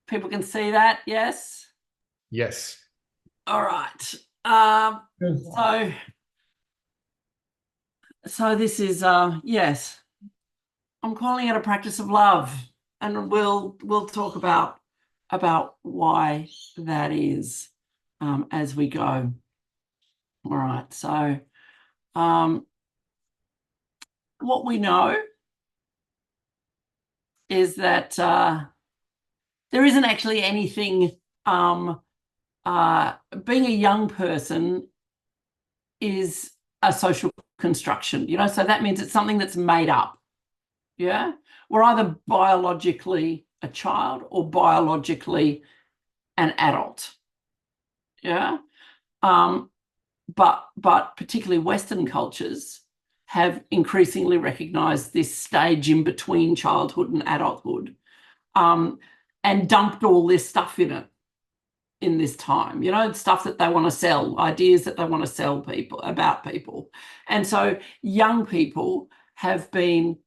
People can see that, yes? Yes. All right. So this is yes, I'm calling it a practice of love, and we'll talk about why that is as we go. All right. So what we know is that there isn't actually anything. Being a young person is a social construction, so that means it's something that's made up. Yeah, we're either biologically a child or biologically an adult. Yeah, but particularly Western cultures have increasingly recognised this stage in between childhood and adulthood, and dumped all this stuff in it in this time, stuff that they want to sell, ideas that they want to sell people about people. And so young people have been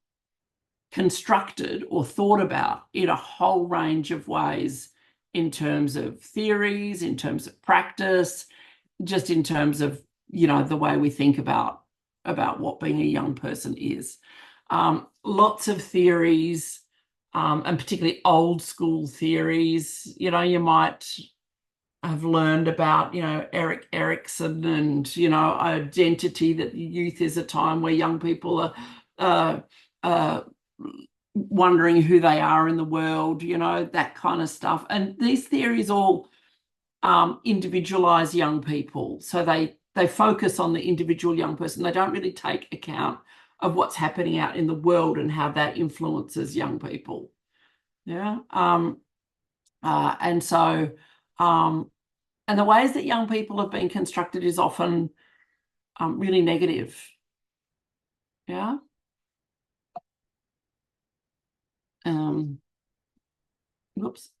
constructed or thought about in a whole range of ways, in terms of theories, in terms of practice, just in terms of, the way we think about what being a young person is. Lots of theories, and particularly old school theories. You might have learned about, Erik Erikson and, identity, that youth is a time where young people are wondering who they are in the world, that kind of stuff. And these theories all individualize young people. So they focus on the individual young person. They don't really take account of what's happening out in the world and how that influences young people. Yeah. And so, and the ways that young people have been constructed is often really negative. Yeah. Whoops.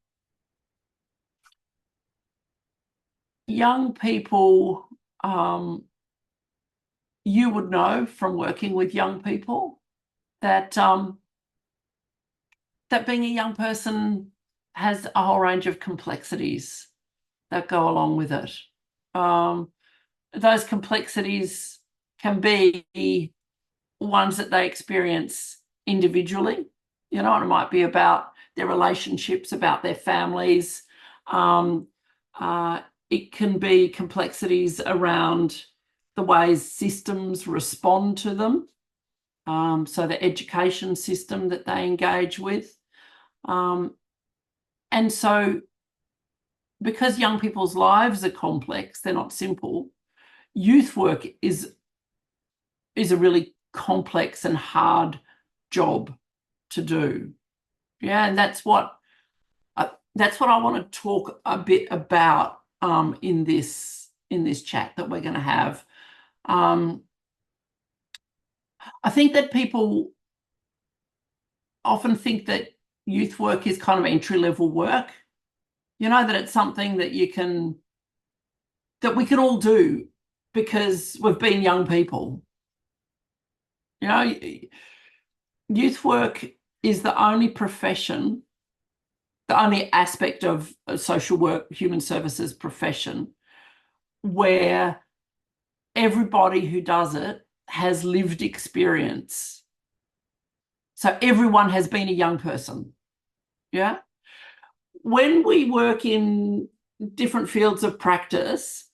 Young people, you would know from working with young people that that being a young person has a whole range of complexities that go along with it. Those complexities can be ones that they experience individually, and it might be about their relationships, about their families. It can be complexities around the ways systems respond to them. So the education system that they engage with. And so because young people's lives are complex, they're not simple, youth work is a really complex and hard job to do. Yeah, and that's what I want to talk a bit about in this chat that we're going to have. I think that people often think that youth work is kind of entry-level work, that it's something that we can all do because we've been young people. Youth work is the only profession, the only aspect of social work, human services profession, where everybody who does it has lived experience. So everyone has been a young person. Yeah. When we work in different fields of practice,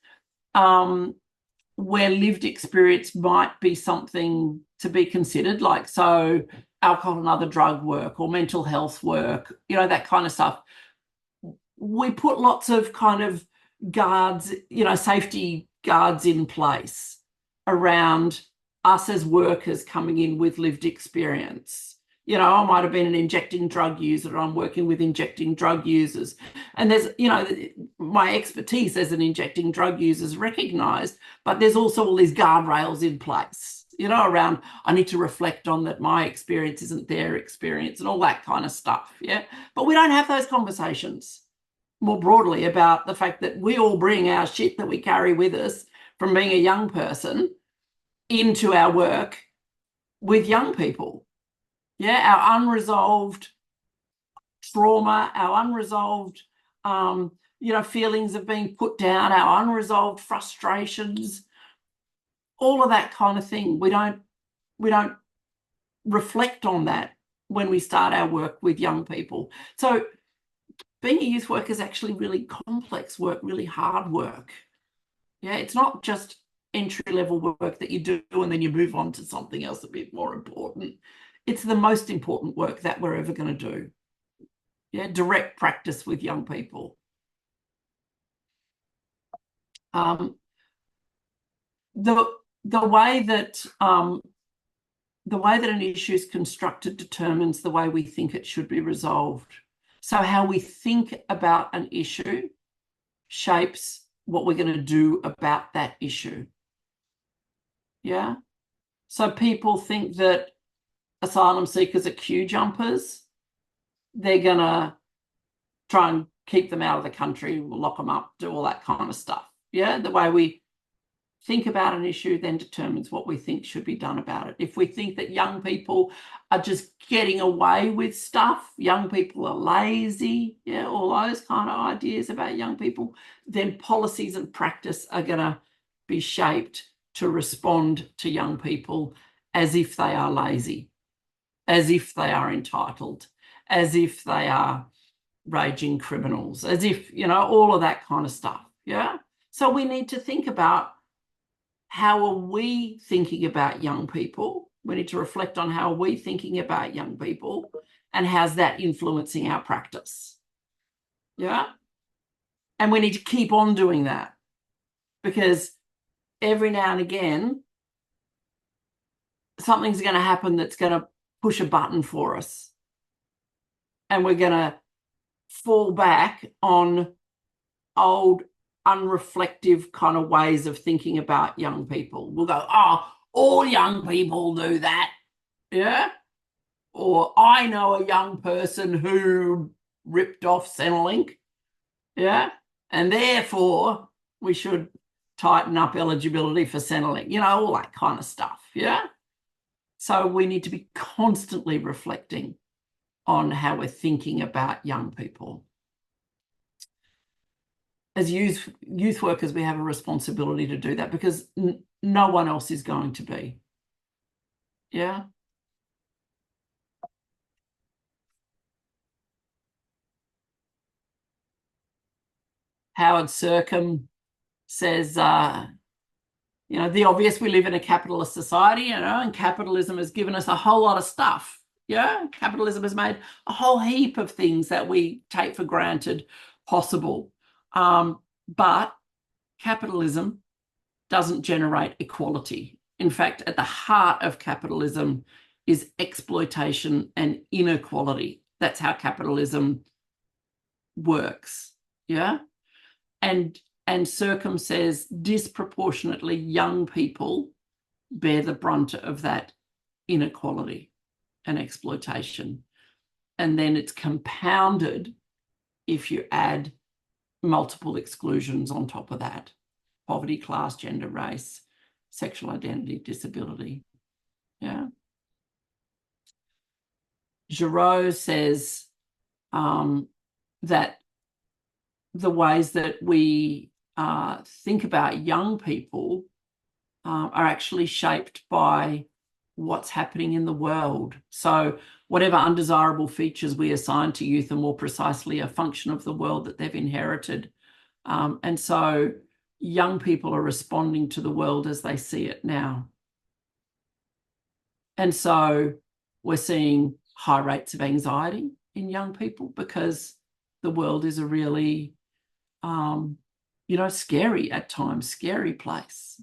where lived experience might be something to be considered, like so alcohol and other drug work or mental health work, that kind of stuff, we put lots of kind of guards, safety guards in place around us as workers coming in with lived experience. I might have been an injecting drug user, and I'm working with injecting drug users. And there's, my expertise as an injecting drug user is recognised, but there's also all these guardrails in place, around I need to reflect on that my experience isn't their experience and all that kind of stuff. Yeah. But we don't have those conversations more broadly about the fact that we all bring our shit that we carry with us from being a young person into our work with young people. Yeah, our unresolved trauma, our unresolved, feelings of being put down, our unresolved frustrations, all of that kind of thing. We don't reflect on that when we start our work with young people. So being a youth worker is actually really complex work, really hard work. Yeah, it's not just entry-level work that you do and then you move on to something else a bit more important. It's the most important work that we're ever going to do. Yeah, direct practice with young people. The way that an issue is constructed determines the way we think it should be resolved. So how we think about an issue shapes what we're going to do about that issue. Yeah. So people think that asylum seekers are queue jumpers. They're going to try and keep them out of the country, lock them up, do all that kind of stuff. Yeah. The way we think about an issue then determines what we think should be done about it. If we think that young people are just getting away with stuff, young people are lazy, yeah, all those kind of ideas about young people, then policies and practice are going to be shaped to respond to young people as if they are lazy, as if they are entitled, as if they are raging criminals, as if, all of that kind of stuff, yeah? So we need to think about how are we thinking about young people? We need to reflect on how are we thinking about young people and how's that influencing our practice. Yeah. And we need to keep on doing that because every now and again, something's going to happen that's going to push a button for us. And we're going to fall back on old unreflective kind of ways of thinking about young people. We'll go, oh, all young people do that. Yeah. Or I know a young person who ripped off Centrelink. Yeah. And therefore we should tighten up eligibility for Centrelink, all that kind of stuff. Yeah. So we need to be constantly reflecting on how we're thinking about young people. As youth workers, we have a responsibility to do that because no one else is going to be. Yeah. Howard Sercom says, the obvious, we live in a capitalist society, and capitalism has given us a whole lot of stuff. Yeah. Capitalism has made a whole heap of things that we take for granted possible. But capitalism doesn't generate equality. In fact, at the heart of capitalism is exploitation and inequality. That's how capitalism works. Yeah. And Sercom says disproportionately young people bear the brunt of that inequality and exploitation. And then it's compounded if you add multiple exclusions on top of that: poverty, class, gender, race, sexual identity, disability. Yeah. Giraud says that the ways that we think about young people are actually shaped by what's happening in the world. So whatever undesirable features we assign to youth are more precisely a function of the world that they've inherited. And so young people are responding to the world as they see it now. And so we're seeing high rates of anxiety in young people because the world is a really, scary at times, scary place.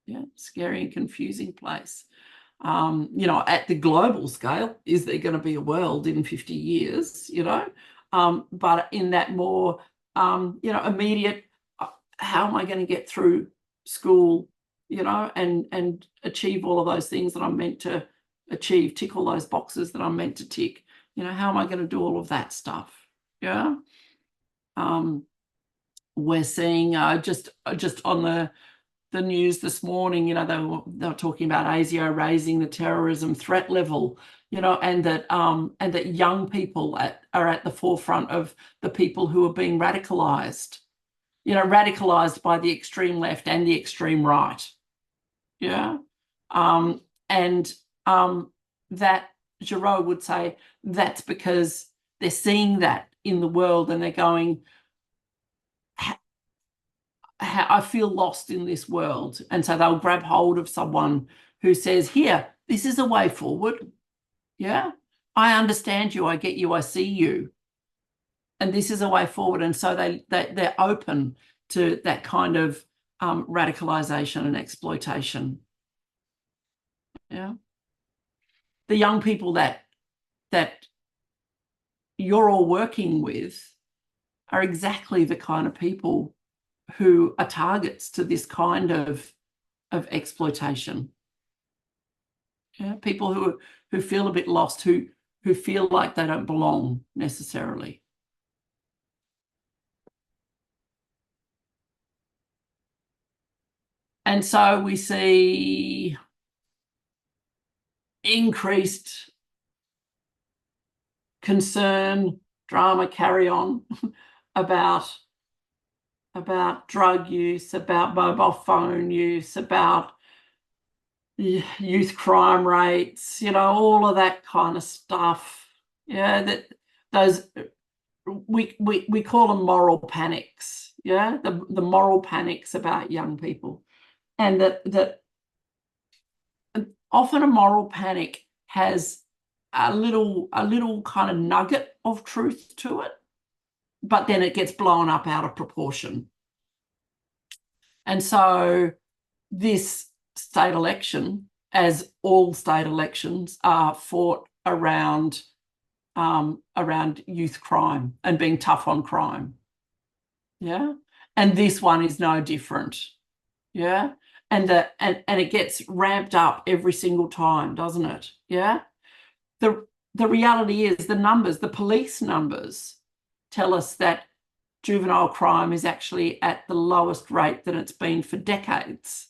Yeah, scary and confusing place. At the global scale, is there going to be a world in 50 years, but in that more, immediate, how am I going to get through school, and achieve all of those things that I'm meant to achieve, tick all those boxes that I'm meant to tick, how am I going to do all of that stuff? Yeah. We're seeing just on the news this morning, they were talking about ASIO raising the terrorism threat level, and that young people are at the forefront of the people who are being radicalized, radicalized by the extreme left and the extreme right. Yeah. And that Giraud would say that's because they're seeing that in the world and they're going, I feel lost in this world. And so they'll grab hold of someone who says, here, this is a way forward. Yeah, I understand you. I get you. I see you. And this is a way forward. And so they're open to that kind of radicalization and exploitation. Yeah. The young people that you're all working with are exactly the kind of people who are targets to this kind of exploitation. Yeah, people who feel a bit lost, who feel like they don't belong necessarily. And so we see increased concern, drama, carry on about drug use, about mobile phone use, about youth crime rates, all of that kind of stuff. Yeah, that those we call them moral panics. Yeah, the moral panics about young people, and that often a moral panic has a little kind of nugget of truth to it, but then it gets blown up out of proportion. And so this state election, as all state elections, are fought around youth crime and being tough on crime. Yeah. And this one is no different. Yeah. And it gets ramped up every single time, doesn't it? Yeah. The reality is the police numbers tell us that juvenile crime is actually at the lowest rate that it's been for decades.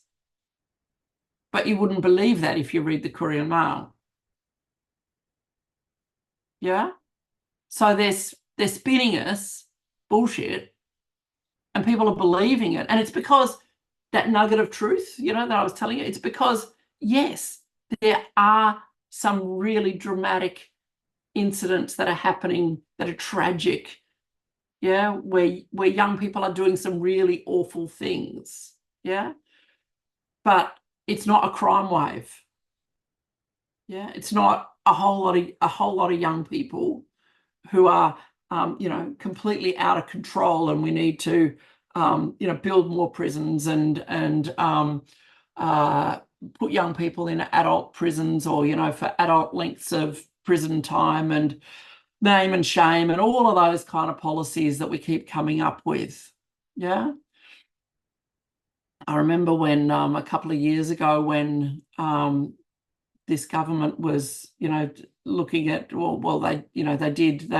But you wouldn't believe that if you read the Courier Mail. Yeah? So they're spinning us bullshit and people are believing it. And it's because that nugget of truth, that I was telling you, it's because, yes, there are some really dramatic incidents that are happening that are tragic, yeah, where young people are doing some really awful things, yeah, but it's not a crime wave. Yeah, it's not a whole lot of young people who are completely out of control, and we need to build more prisons and put young people in adult prisons, or for adult lengths of prison time, and name and shame and all of those kind of policies that we keep coming up with. Yeah. I remember when a couple of years ago when this government was, looking at, they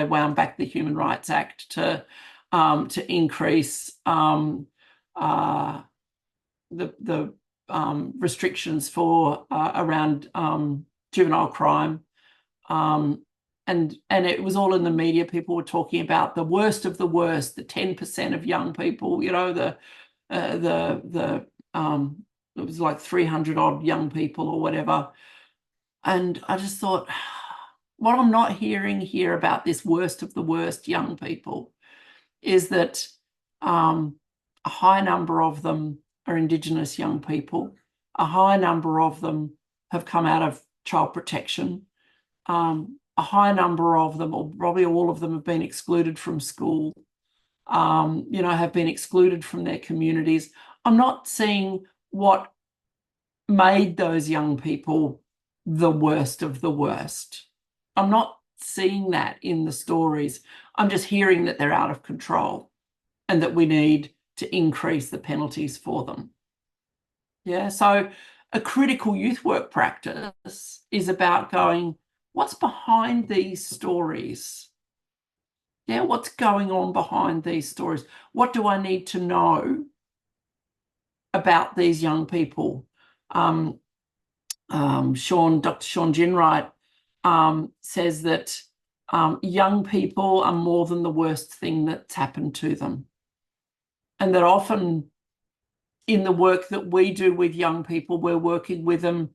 wound back the Human Rights Act to increase the restrictions for around juvenile crime. And it was all in the media. People were talking about the worst of the worst, the 10% of young people, it was like 300 odd young people or whatever. And I just thought, what I'm not hearing here about this worst of the worst young people is that a high number of them are Indigenous young people. A high number of them have come out of child protection. A high number of them, or probably all of them, have been excluded from school, have been excluded from their communities. I'm not seeing what made those young people the worst of the worst. I'm not seeing that in the stories. I'm just hearing that they're out of control and that we need to increase the penalties for them. Yeah, so a critical youth work practice is about going, what's behind these stories? Yeah, what's going on behind these stories? What do I need to know about these young people. Dr. Sean Ginwright says that young people are more than the worst thing that's happened to them. And that often in the work that we do with young people, we're working with them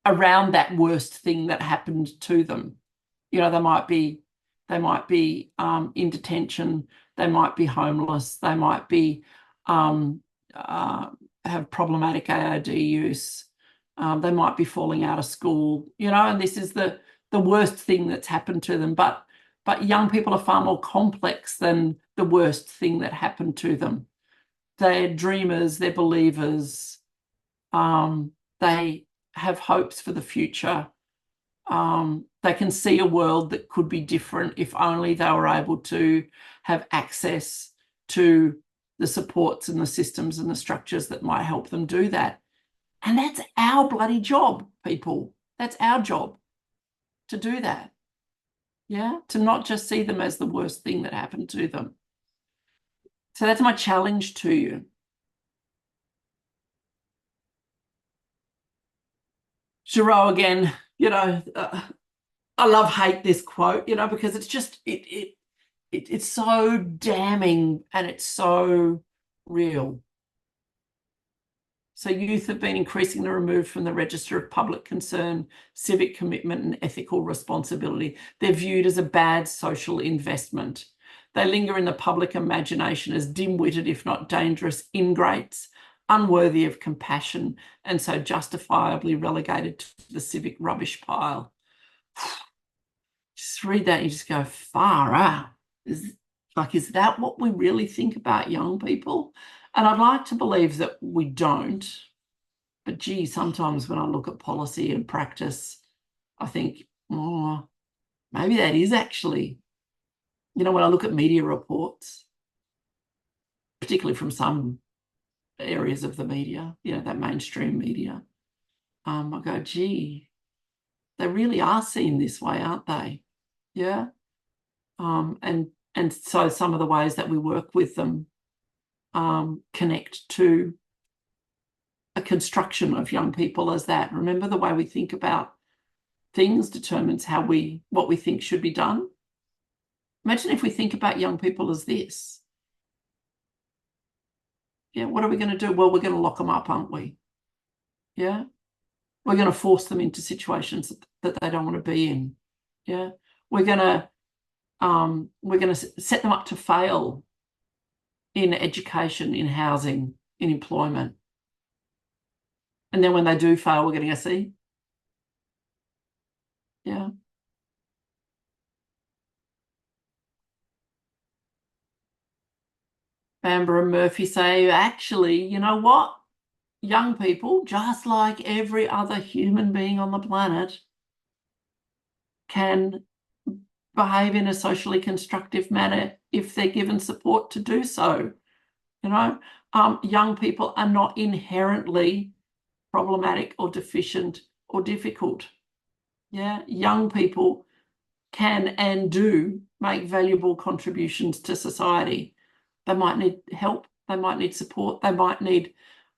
around that worst thing that happened to them. You know, they might be in detention, they might be homeless, they might be have problematic AOD use, they might be falling out of school, you know, and this is the worst thing that's happened to them. But young people are far more complex than the worst thing that happened to them. They're dreamers, they're believers, they have hopes for the future. They can see a world that could be different if only they were able to have access to the supports and the systems and the structures that might help them do that. And that's our bloody job, people. That's our job to do that. Yeah, to not just see them as the worst thing that happened to them. So that's my challenge to you. Giraud again, you know, I hate this quote, you know, because it's just, it's so damning and it's so real. So youth have been increasingly removed from the register of public concern, civic commitment and ethical responsibility. They're viewed as a bad social investment. They linger in the public imagination as dim-witted, if not dangerous, ingrates, unworthy of compassion, and so justifiably relegated to the civic rubbish pile. Just read that and you just go, far out. Is that what we really think about young people? And I'd like to believe that we don't. But gee, sometimes when I look at policy and practice, I think, oh, maybe that is actually, you know, when I look at media reports, particularly from some areas of the media, you know, that mainstream media, I go, gee, they really are seen this way, aren't they? Yeah. And so some of the ways that we work with them connect to a construction of young people as that. Remember, the way we think about things determines what we think should be done. Imagine if we think about young people as this. Yeah, what are we going to do? Well, we're going to lock them up, aren't we? Yeah. We're going to force them into situations that they don't want to be in. Yeah. We're going to set them up to fail in education, in housing, in employment. And then when they do fail, we're going to go, see? Yeah. Bamber and Murphy say, actually, you know what? Young people, just like every other human being on the planet, can behave in a socially constructive manner if they're given support to do so. You know, young people are not inherently problematic or deficient or difficult. Yeah, young people can and do make valuable contributions to society. They might need help, they might need support, they might need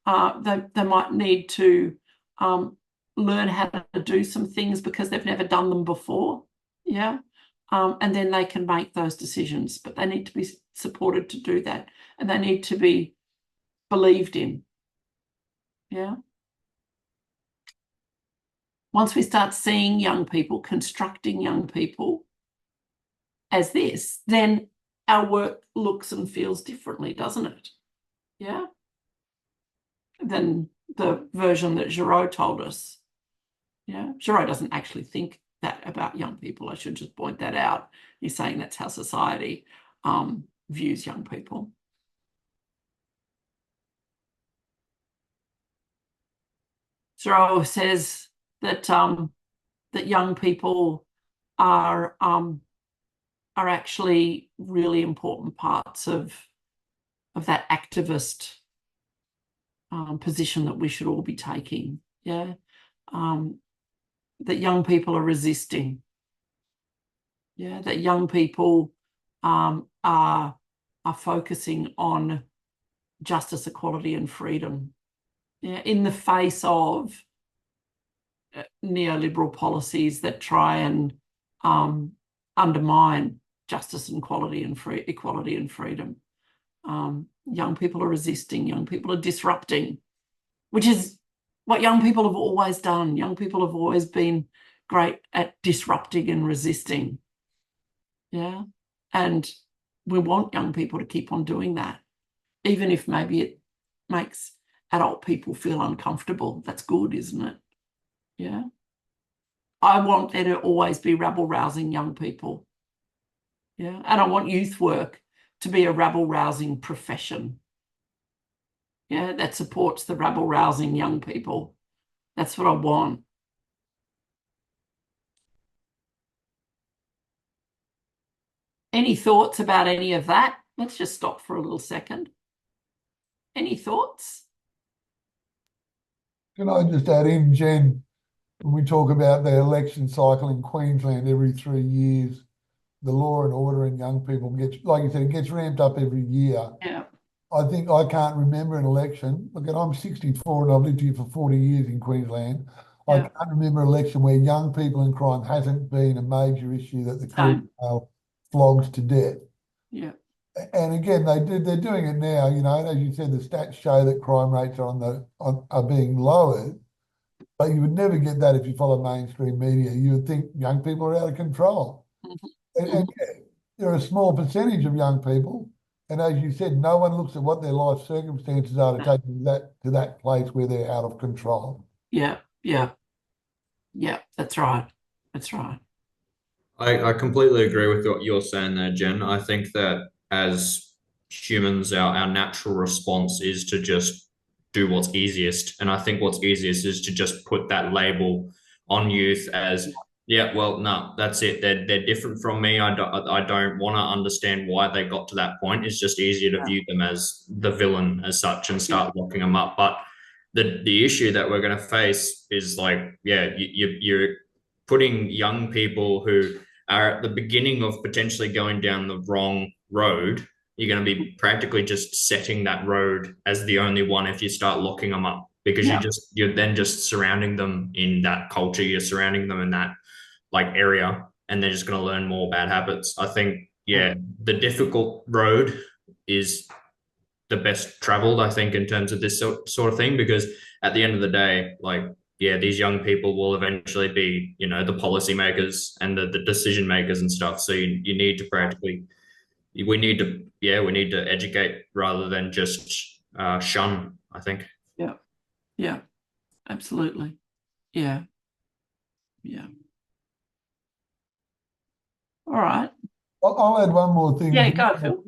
they might need to learn how to do some things because they've never done them before. Yeah. And then they can make those decisions, but they need to be supported to do that, and they need to be believed in. Yeah. Once we start seeing young people, constructing young people as this, then our work looks and feels differently, doesn't it? Yeah. Than the version that Giraud told us. Yeah. Giraud doesn't actually think that about young people. I should just point that out. He's saying that's how society views young people. Giraud says that that young people are actually really important parts of that activist position that we should all be taking. Yeah. That young people are resisting. Yeah, that young people are focusing on justice, equality and freedom, in the face of neoliberal policies that try and undermine justice and equality and freedom. Young people are resisting, young people are disrupting, which is what young people have always done. Young people have always been great at disrupting and resisting. Yeah. And we want young people to keep on doing that, even if maybe it makes adult people feel uncomfortable. That's good, isn't it? Yeah. I want there to always be rabble-rousing young people. Yeah. And I want youth work to be a rabble-rousing profession. Yeah, that supports the rabble-rousing young people. That's what I want. Any thoughts about any of that? Let's just stop for a little second. Any thoughts? Can I just add in, Jen, when we talk about the election cycle in Queensland every 3 years, the law and order in young people gets, like you said, it gets ramped up every year. Yeah. I think I can't remember an election. Look, I'm 64 and I've lived here for 40 years in Queensland. I can't remember an election where young people in crime hasn't been a major issue that the court flogs to death. Yeah. And again, they're doing it now. You know, as you said, the stats show that crime rates are being lowered, but you would never get that if you follow mainstream media. You would think young people are out of control, and there are a small percentage of young people. And as you said, no one looks at what their life circumstances are to take them to that place where they're out of control. Yeah, yeah, yeah. That's right. That's right. I completely agree with what you're saying there, Jen. I think that as humans, our natural response is to just do what's easiest. And I think what's easiest is to just put that label on youth as, yeah, well, no, that's it. They're different from me. I don't want to understand why they got to that point. It's just easier to view them as the villain as such and start locking them up. But the issue that we're going to face is like, yeah, you're putting young people who are at the beginning of potentially going down the wrong road. You're going to be practically just setting that road as the only one if you start locking them up, because you're then just surrounding them in that culture. You're surrounding them in that like area, and they're just going to learn more bad habits. I think, the difficult road is the best traveled, I think, in terms of this sort of thing, because at the end of the day, like, these young people will eventually be, the policymakers and the decision makers and stuff. So you need to practically, we need to educate rather than just shun, I think. Yeah. Yeah. Absolutely. Yeah. Yeah. All right. I'll add one more thing. Yeah, go, Phil.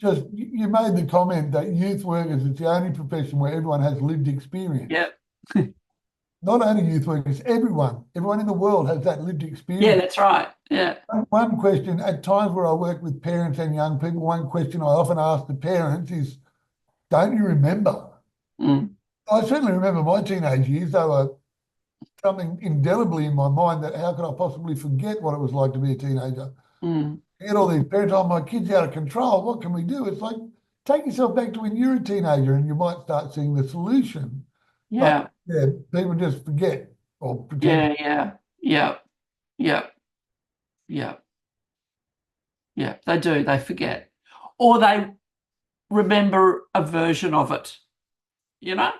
Just, you made the comment that youth workers is the only profession where everyone has lived experience. Yeah. Not only youth workers, everyone in the world has that lived experience. Yeah, that's right. Yeah. One question, at times where I work with parents and young people, one question I often ask the parents is, don't you remember? I certainly remember my teenage years. They were something indelibly in my mind that how could I possibly forget what it was like to be a teenager? You get all these parents, oh, my kid's out of control. What can we do? It's like, take yourself back to when you're a teenager and you might start seeing the solution. Yeah. But, people just forget or pretend. Yeah. They do. They forget. Or they remember a version of it, Yeah.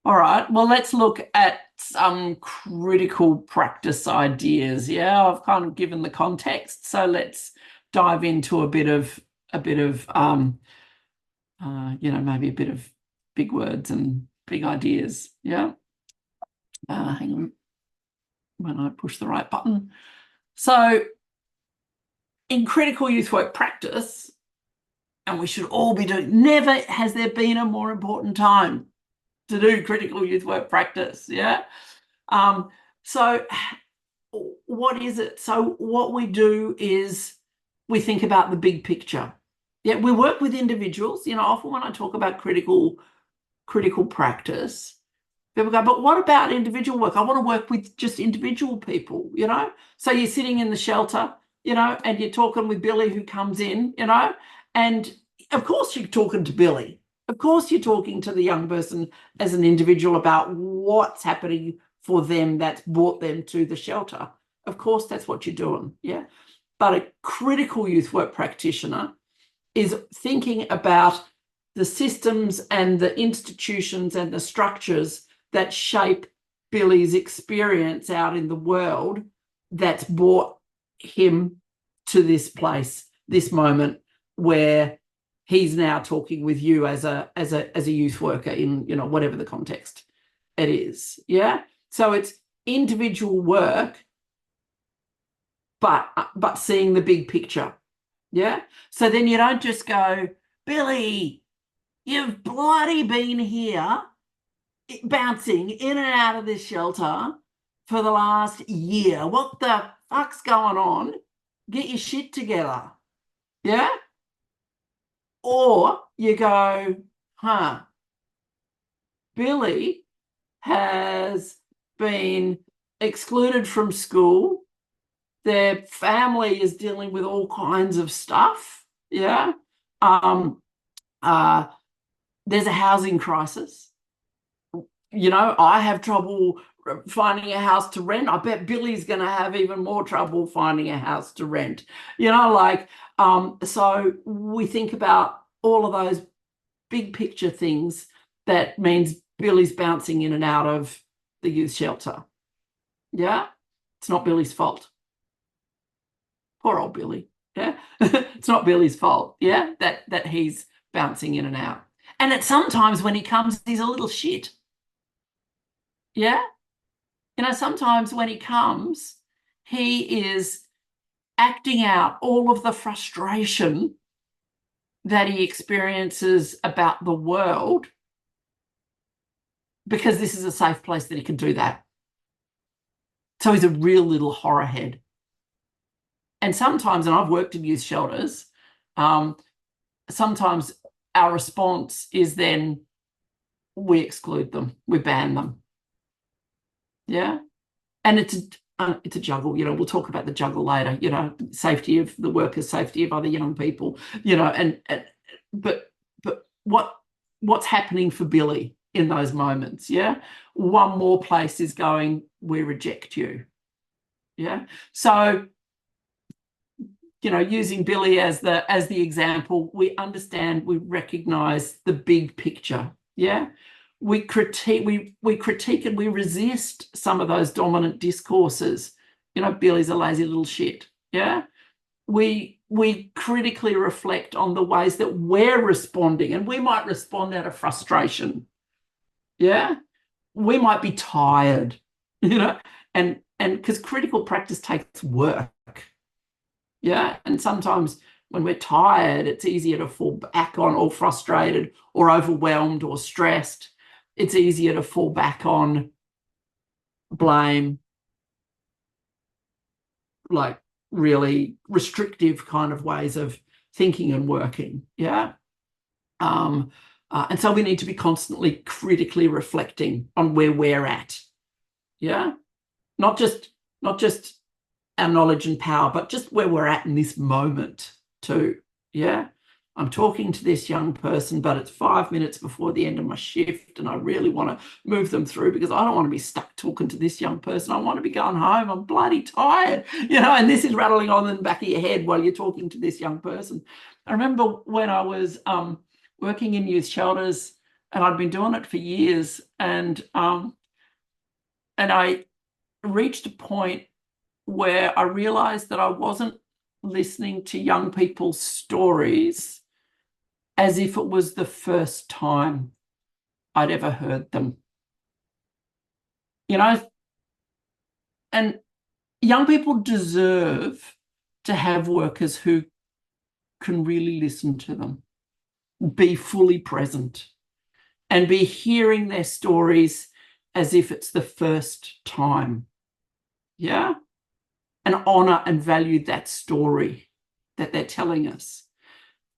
All right. Well, let's look at some critical practice ideas. Yeah, I've kind of given the context, so let's dive into a bit of maybe a bit of big words and big ideas. Yeah. Hang on, when I push the right button. So, in critical youth work practice, and we should all be doing, never has there been a more important time to do critical youth work practice. Yeah. So what is it? So what we do is we think about the big picture. Yeah, we work with individuals. Often when I talk about critical practice, people go, but what about individual work? I want to work with just individual people, So you're sitting in the shelter you know, and you're talking with Billy who comes in, you know, and of course you're talking to Billy. Of course you're talking to the young person as an individual about what's happening for them that's brought them to the shelter. Of course that's what you're doing, yeah. But a critical youth work practitioner is thinking about the systems and the institutions and the structures that shape Billy's experience out in the world that's brought him to this place, this moment where he's now talking with you as a youth worker in, you know, whatever the context it is. Yeah. So it's individual work, but seeing the big picture. Yeah. So then you don't just go, Billy, you've bloody been here bouncing in and out of this shelter for the last year. What the fuck's going on? Get your shit together. Yeah. Or you go, Billy has been excluded from school. Their family is dealing with all kinds of stuff. Yeah. There's a housing crisis. You know, I have trouble finding a house to rent. I bet Billy's going to have even more trouble finding a house to rent. You know, like, so we think about all of those big picture things. That means Billy's bouncing in and out of the youth shelter. Yeah. It's not Billy's fault. Poor old Billy. Yeah. It's not Billy's fault. Yeah. That he's bouncing in and out. And at sometimes when he comes, he's a little shit. Yeah. You know, sometimes when he comes, he is acting out all of the frustration that he experiences about the world because this is a safe place that he can do that. So he's a real little horror head. And sometimes, and I've worked in youth shelters, sometimes our response is then we exclude them, we ban them. Yeah. And it's a juggle, you know, we'll talk about the juggle later, you know, safety of the workers, safety of other young people, you know, but what's happening for Billy in those moments? Yeah. One more place is going, we reject you. Yeah. So, you know, using Billy as the example, we understand, we recognize the big picture. Yeah. We critique and we resist some of those dominant discourses. You know, Billy's a lazy little shit. Yeah. We critically reflect on the ways that we're responding, and we might respond out of frustration. Yeah. We might be tired, you know, and because critical practice takes work. Yeah. And sometimes when we're tired, it's easier to fall back on, or frustrated or overwhelmed or stressed. It's easier to fall back on blame, like really restrictive kind of ways of thinking and working. Yeah. And so we need to be constantly critically reflecting on where we're at. Yeah. Not just our knowledge and power, but just where we're at in this moment too. Yeah. I'm talking to this young person, but it's 5 minutes before the end of my shift, and I really want to move them through because I don't want to be stuck talking to this young person. I want to be going home. I'm bloody tired, you know, and this is rattling on in the back of your head while you're talking to this young person. I remember when I was working in youth shelters, and I'd been doing it for years, and I reached a point where I realized that I wasn't listening to young people's stories as if it was the first time I'd ever heard them. You know, and young people deserve to have workers who can really listen to them, be fully present, and be hearing their stories as if it's the first time. Yeah. And honor and value that story that they're telling us.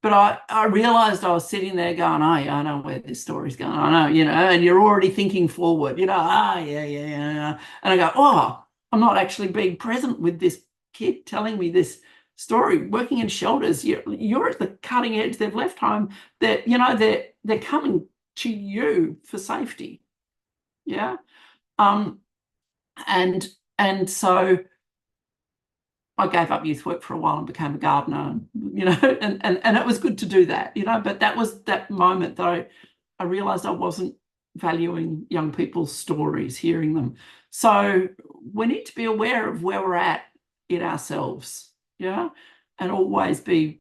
But I realized I was sitting there going, oh, yeah, I know where this story's going. I know, you know, and you're already thinking forward, you know, yeah. And I go, oh, I'm not actually being present with this kid telling me this story, working in shelters. You're at the cutting edge. They've left home. They're coming to you for safety. Yeah. And so I gave up youth work for a while and became a gardener, and it was good to do that, but that was that moment that I realized I wasn't valuing young people's stories, hearing them. So we need to be aware of where we're at in ourselves, and always be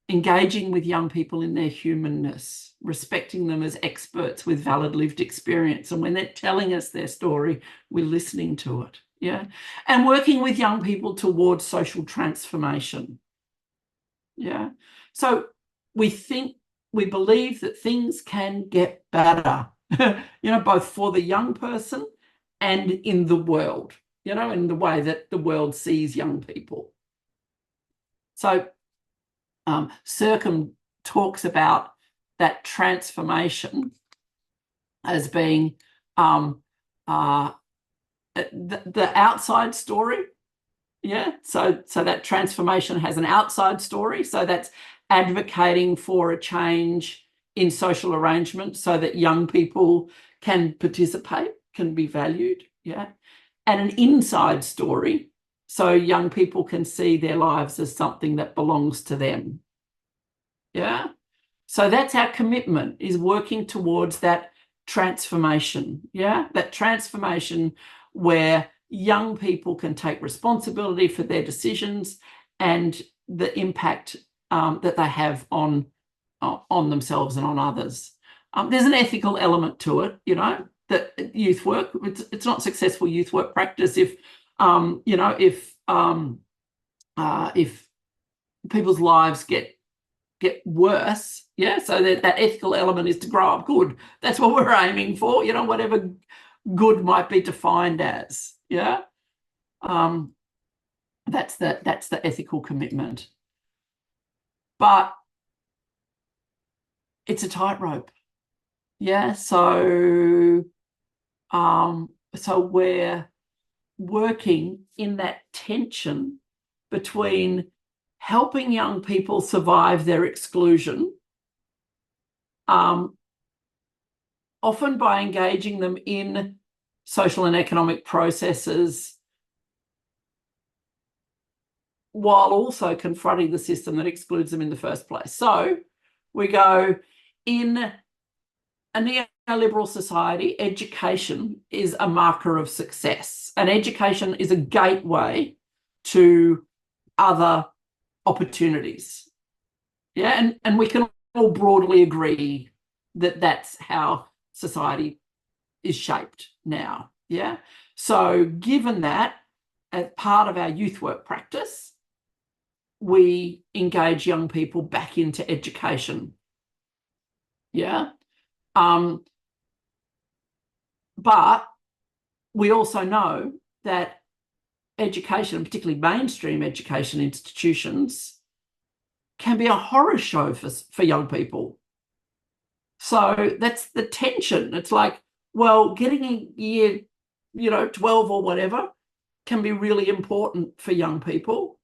engaging with young people in their humanness, respecting them as experts with valid lived experience. And when they're telling us their story, we're listening to it. Yeah. And working with young people towards social transformation. Yeah. So we believe that things can get better, both for the young person and in the world, in the way that the world sees young people. So Circum talks about that transformation as being the outside story. Yeah. So that transformation has an outside story. So that's advocating for a change in social arrangements so that young people can participate, can be valued. Yeah. And an inside story, so young people can see their lives as something that belongs to them. Yeah. So that's our commitment, is working towards that transformation. Yeah. That transformation where young people can take responsibility for their decisions and the impact that they have on themselves and on others. There's an ethical element to it, that youth work, it's not successful youth work practice if people's lives get worse. Yeah. So that ethical element is to grow up good. That's what we're aiming for, whatever good might be defined as. Yeah. That's the ethical commitment. But it's a tightrope. Yeah. So we're working in that tension between helping young people survive their exclusion, often by engaging them in social and economic processes, while also confronting the system that excludes them in the first place. So we go, in a neoliberal society, education is a marker of success, and education is a gateway to other opportunities. Yeah. And we can all broadly agree that that's how society is shaped now. Yeah. So given that, as part of our youth work practice, we engage young people back into education. Yeah. But we also know that education, particularly mainstream education institutions, can be a horror show for young people. So that's the tension. It's like, well, getting a year, 12 or whatever can be really important for young people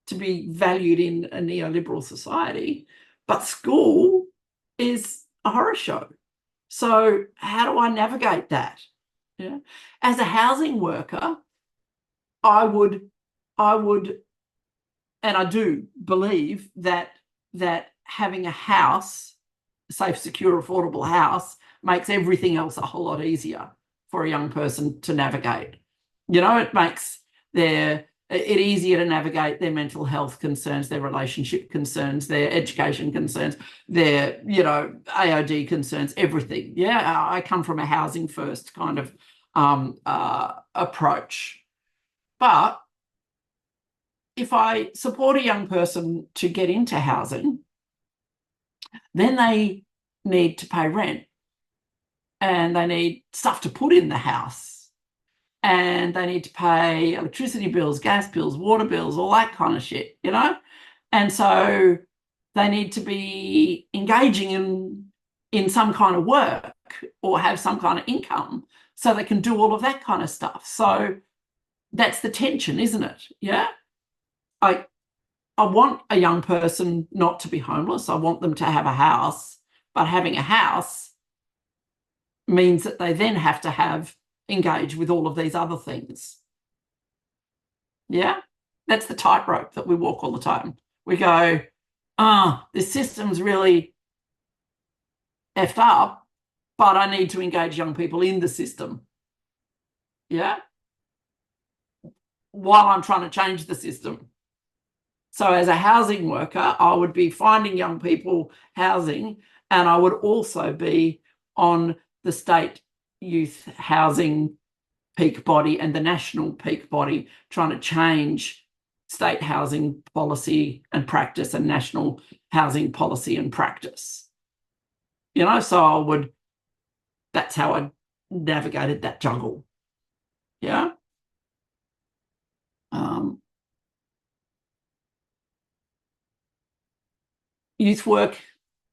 to be valued in a neoliberal society, but school is a horror show. So how do I navigate that? Yeah. As a housing worker, I would, and I do believe that having a house, a safe, secure, affordable house, makes everything else a whole lot easier for a young person to navigate. It makes it easier to navigate their mental health concerns, their relationship concerns, their education concerns, their, AOD concerns, everything. Yeah, I come from a housing first kind of approach. But if I support a young person to get into housing, then they need to pay rent, and they need stuff to put in the house, and they need to pay electricity bills, gas bills, water bills, all that kind of shit, And so they need to be engaging in some kind of work or have some kind of income so they can do all of that kind of stuff. So that's the tension, isn't it? Yeah. I want a young person not to be homeless. I want them to have a house, but having a house means that they then have to engage with all of these other things. Yeah. That's the tightrope that we walk all the time. We go, this system's really effed up, but I need to engage young people in the system. Yeah. While I'm trying to change the system. So as a housing worker, I would be finding young people housing, and I would also be on the state youth housing peak body and the national peak body trying to change state housing policy and practice and national housing policy and practice. You know, so that's how I navigated that jungle. Yeah. Youth work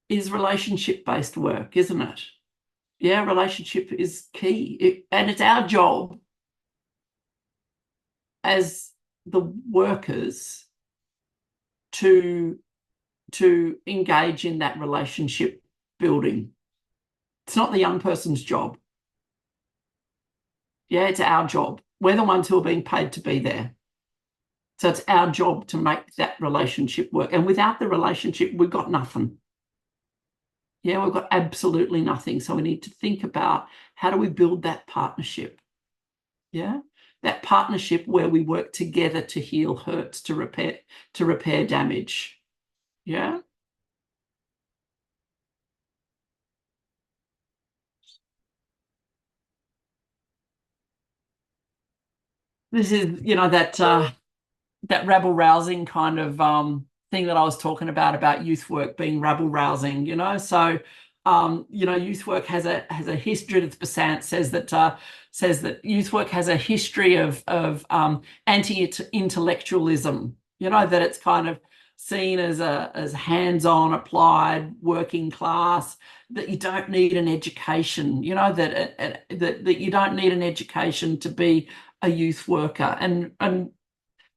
is relationship-based work, isn't it? Yeah, relationship is key. And it's our job as the workers to engage in that relationship building. It's not the young person's job. Yeah, it's our job. We're the ones who are being paid to be there. So it's our job to make that relationship work. And without the relationship, we've got nothing. Yeah, we've got absolutely nothing. So we need to think about how do we build that partnership? Yeah, that partnership where we work together to heal hurts, to repair damage. Yeah. This is, that rabble rousing kind of thing that I was talking about youth work being rabble rousing, So, youth work has a history. Judith Besant says that youth work has a history of anti-intellectualism. That it's kind of seen as hands-on, applied, working class. That you don't need an education. That you don't need an education to be a youth worker. And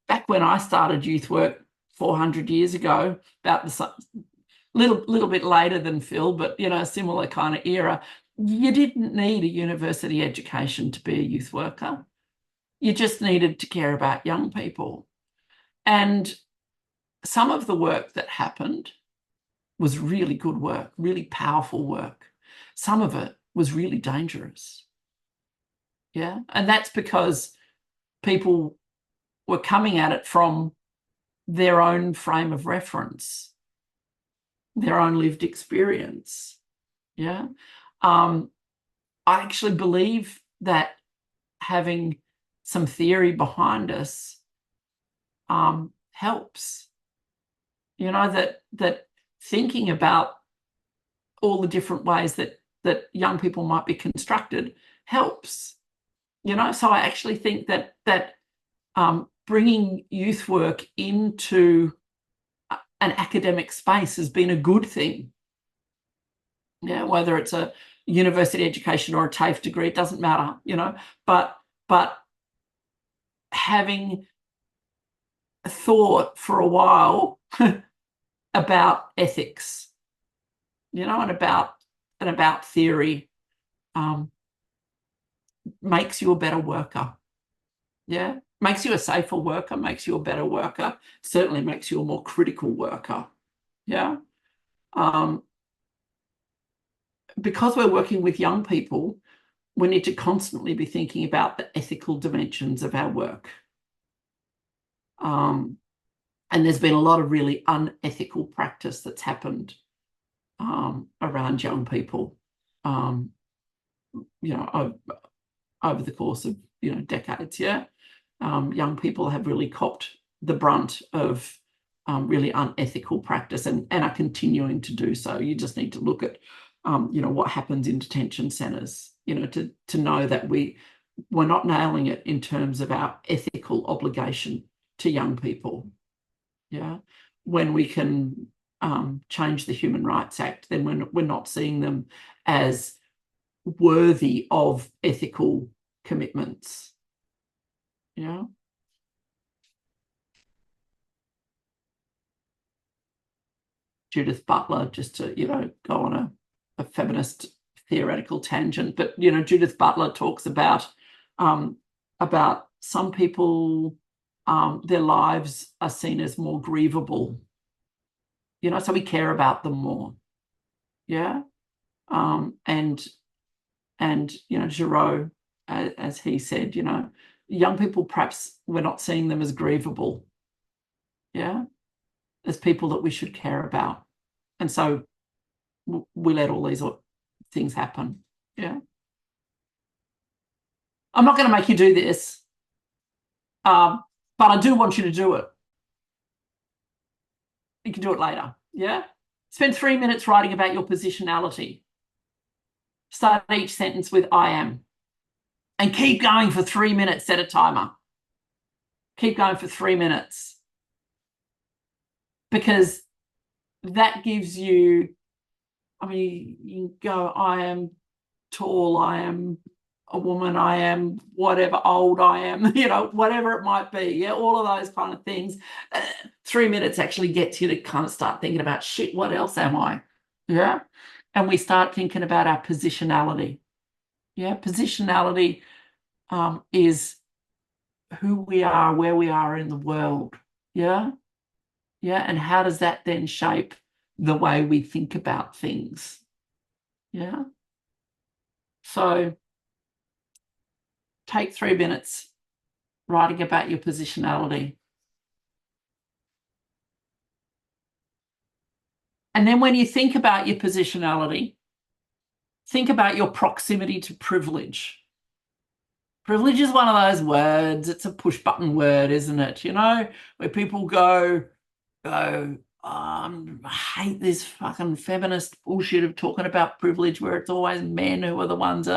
back when I started youth work 400 years ago, about the little bit later than Phil, but a similar kind of era, you didn't need a university education to be a youth worker. You just needed to care about young people. And some of the work that happened was really good work, really powerful work. Some of it was really dangerous. Yeah. And that's because people were coming at it from their own frame of reference, their own lived experience. Yeah. I actually believe that having some theory behind us helps. That thinking about all the different ways that young people might be constructed helps. So I actually think that bringing youth work into an academic space has been a good thing. Yeah, whether it's a university education or a TAFE degree, it doesn't matter, but having thought for a while about ethics, and about theory makes you a better worker. Yeah, makes you a safer worker, makes you a better worker, certainly makes you a more critical worker. Yeah. Because we're working with young people, we need to constantly be thinking about the ethical dimensions of our work. And there's been a lot of really unethical practice that's happened around young people, over the course of, decades. Yeah. Young people have really copped the brunt of really unethical practice and are continuing to do so. You just need to look at, what happens in detention centres, to know that we're not nailing it in terms of our ethical obligation to young people. Yeah. When we can change the Human Rights Act, then we're not seeing them as worthy of ethical commitments. Yeah. Judith Butler, just to, go on a feminist theoretical tangent, but, Judith Butler talks about some people, their lives are seen as more grievable, so we care about them more. Yeah. And Giraud, as he said, young people, perhaps we're not seeing them as grievable. Yeah. As people that we should care about. And so we let all these things happen. Yeah. I'm not going to make you do this, but I do want you to do it. You can do it later. Yeah. Spend 3 minutes writing about your positionality. Start each sentence with I am. And keep going for 3 minutes. Set a timer. Keep going for 3 minutes. Because that gives you, you can go, I am tall, I am a woman, I am whatever, old I am, whatever it might be. Yeah, all of those kind of things. 3 minutes actually gets you to kind of start thinking about, shit, what else am I? Yeah. And we start thinking about our positionality. Yeah, positionality is who we are, where we are in the world. Yeah. Yeah. And how does that then shape the way we think about things? Yeah. So take 3 minutes writing about your positionality. And then when you think about your positionality, think about your proximity to privilege. Privilege is one of those words, it's a push button word, isn't it? Where people go, I hate this fucking feminist bullshit of talking about privilege where it's always men who are the ones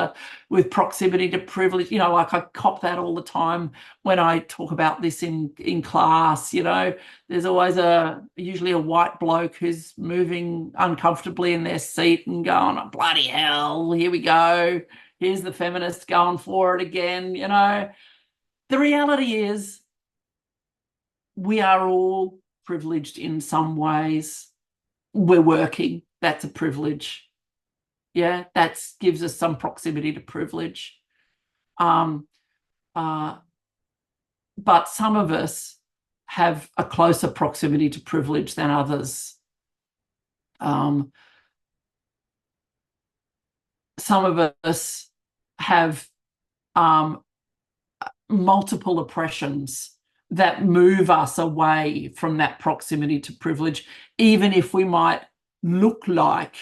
with proximity to privilege. Like I cop that all the time when I talk about this in class. There's always usually a white bloke who's moving uncomfortably in their seat and going, oh, bloody hell, here we go. Here's the feminist going for it again. The reality is we are all privileged in some ways. We're working. That's a privilege. Yeah, that gives us some proximity to privilege. But some of us have a closer proximity to privilege than others. Some of us have multiple oppressions that move us away from that proximity to privilege, even if we might look like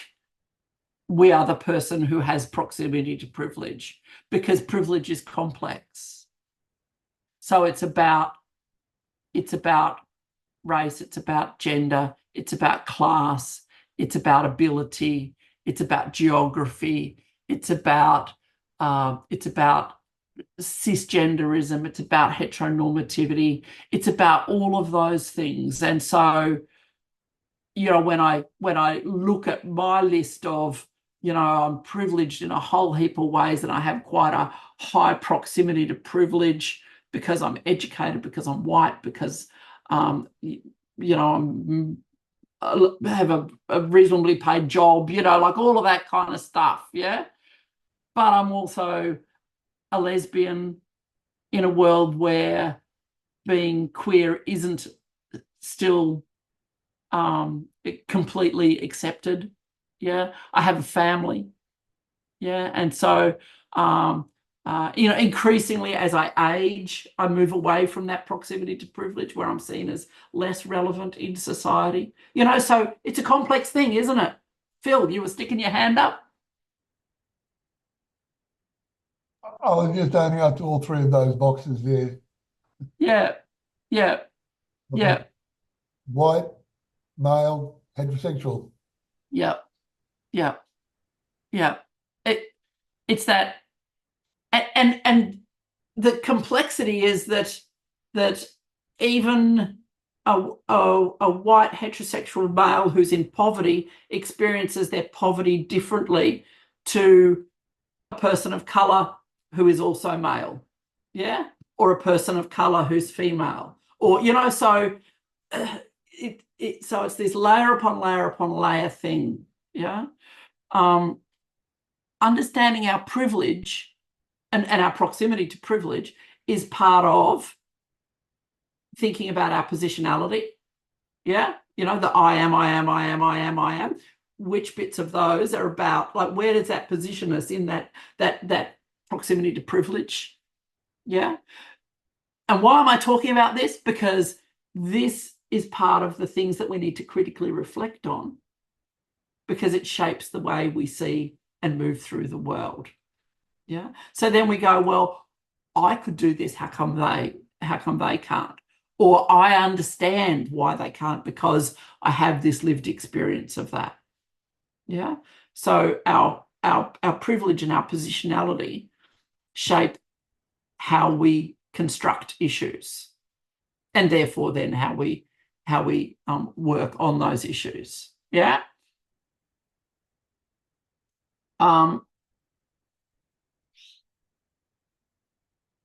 we are the person who has proximity to privilege, because privilege is complex. So it's about race, it's about gender, it's about class, it's about ability, it's about geography, it's about cisgenderism, it's about heteronormativity, it's about all of those things. And so, when I look at my list of, I'm privileged in a whole heap of ways, and I have quite a high proximity to privilege because I'm educated, because I'm white, because I have a reasonably paid job, like all of that kind of stuff. Yeah. But I'm also a lesbian in a world where being queer isn't still completely accepted. Yeah. I have a family. Yeah. And so, increasingly as I age, I move away from that proximity to privilege where I'm seen as less relevant in society. So it's a complex thing, isn't it? Phil, you were sticking your hand up? I was just owning up to all three of those boxes there. Yeah. Yeah. Yeah. White, male, heterosexual. Yeah. Yeah. Yeah. It's that, and the complexity is that even a white heterosexual male who's in poverty experiences their poverty differently to a person of color who is also male. Yeah. or a person of color who's female, or, you know, so so it's this layer upon layer upon layer thing. Yeah. Understanding our privilege and our proximity to privilege is part of thinking about our positionality. Yeah. You know, the I am. Which bits of those are about, like, where does that position us in that proximity to privilege? Yeah. And why am I talking about this? Because this is part of the things that we need to critically reflect on, because it shapes the way we see and move through the world. Yeah. So then we go, well, I could do this. How come they can't? Or I understand why they can't because I have this lived experience of that. Yeah. So our privilege and our positionality shape how we construct issues, and therefore then how we work on those issues. Yeah.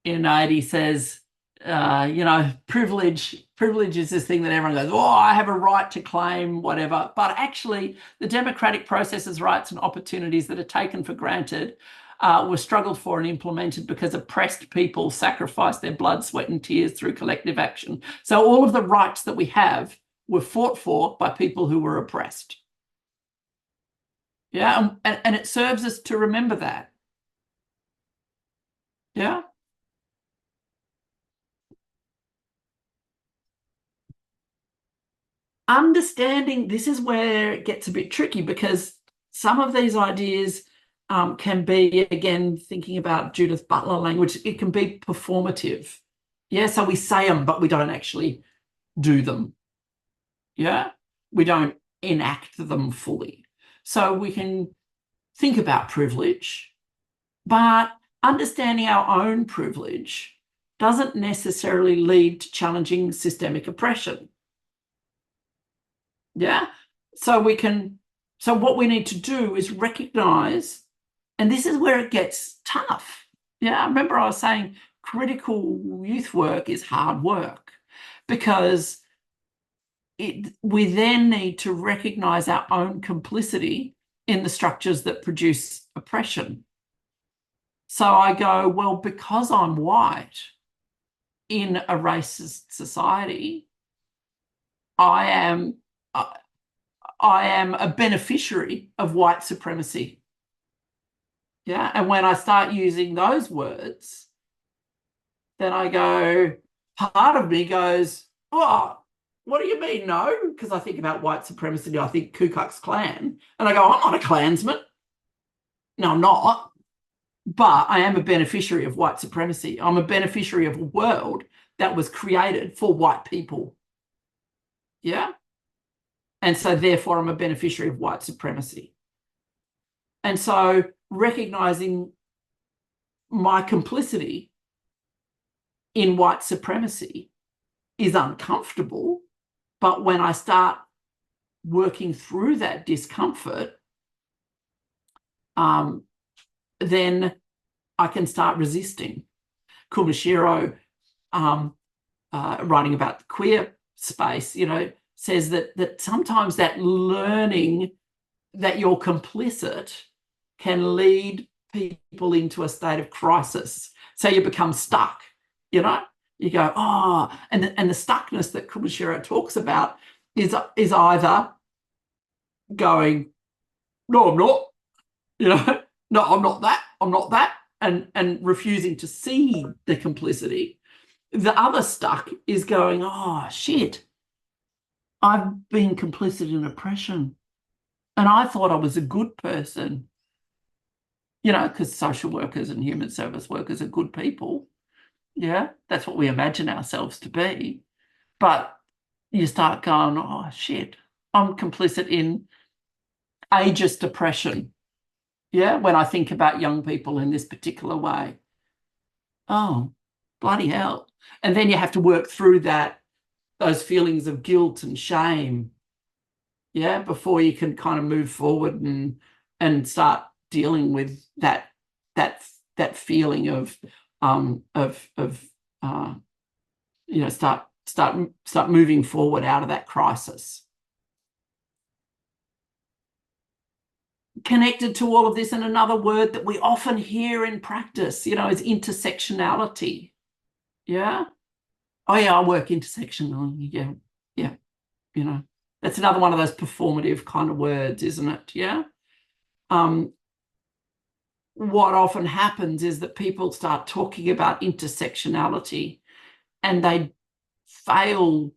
In 80 says, you know, privilege is this thing that everyone goes, oh, I have a right to claim whatever. But actually, the democratic processes, rights and opportunities that are taken for granted were struggled for and implemented because oppressed people sacrificed their blood, sweat and tears through collective action. So all of the rights that we have were fought for by people who were oppressed. Yeah, and it serves us to remember that. Yeah. Understanding, this is where it gets a bit tricky, because some of these ideas can be, again, thinking about Judith Butler language, it can be performative. Yeah, so we say them, but we don't actually do them. Yeah, we don't enact them fully. So we can think about privilege, but understanding our own privilege doesn't necessarily lead to challenging systemic oppression. Yeah. So what we need to do is recognize, and this is where it gets tough. Yeah. I remember I was saying critical youth work is hard work, because we then need to recognize our own complicity in the structures that produce oppression. So I go, well, because I'm white in a racist society, I am a beneficiary of white supremacy. Yeah. And when I start using those words, then I go, part of me goes, oh, what do you mean no? Because I think about white supremacy, I think Ku Klux Klan, and I go, I'm not a Klansman. No, I'm not. But I am a beneficiary of white supremacy. I'm a beneficiary of a world that was created for white people. Yeah. And so therefore I'm a beneficiary of white supremacy. And so recognizing my complicity in white supremacy is uncomfortable. But when I start working through that discomfort, then I can start resisting. Kumashiro, writing about the queer space, you know, says that sometimes that learning that you're complicit can lead people into a state of crisis. So you become stuck, you know, you go, oh, and the stuckness that Kumashiro talks about is either going, no, I'm not, you know, no, I'm not that, and refusing to see the complicity. The other stuck is going, oh, shit, I've been complicit in oppression and I thought I was a good person, you know, because social workers and human service workers are good people. Yeah, that's what we imagine ourselves to be. But you start going, oh, shit, I'm complicit in ageist oppression. Yeah, when I think about young people in this particular way. Oh, bloody hell. And then you have to work through those feelings of guilt and shame, yeah, before you can kind of move forward and start dealing with that feeling of start moving forward out of that crisis. Connected to all of this, and another word that we often hear in practice, is intersectionality. Yeah. Oh yeah, I work intersectionally. Yeah. That's another one of those performative kind of words, isn't it? Yeah. What often happens is that people start talking about intersectionality and they fail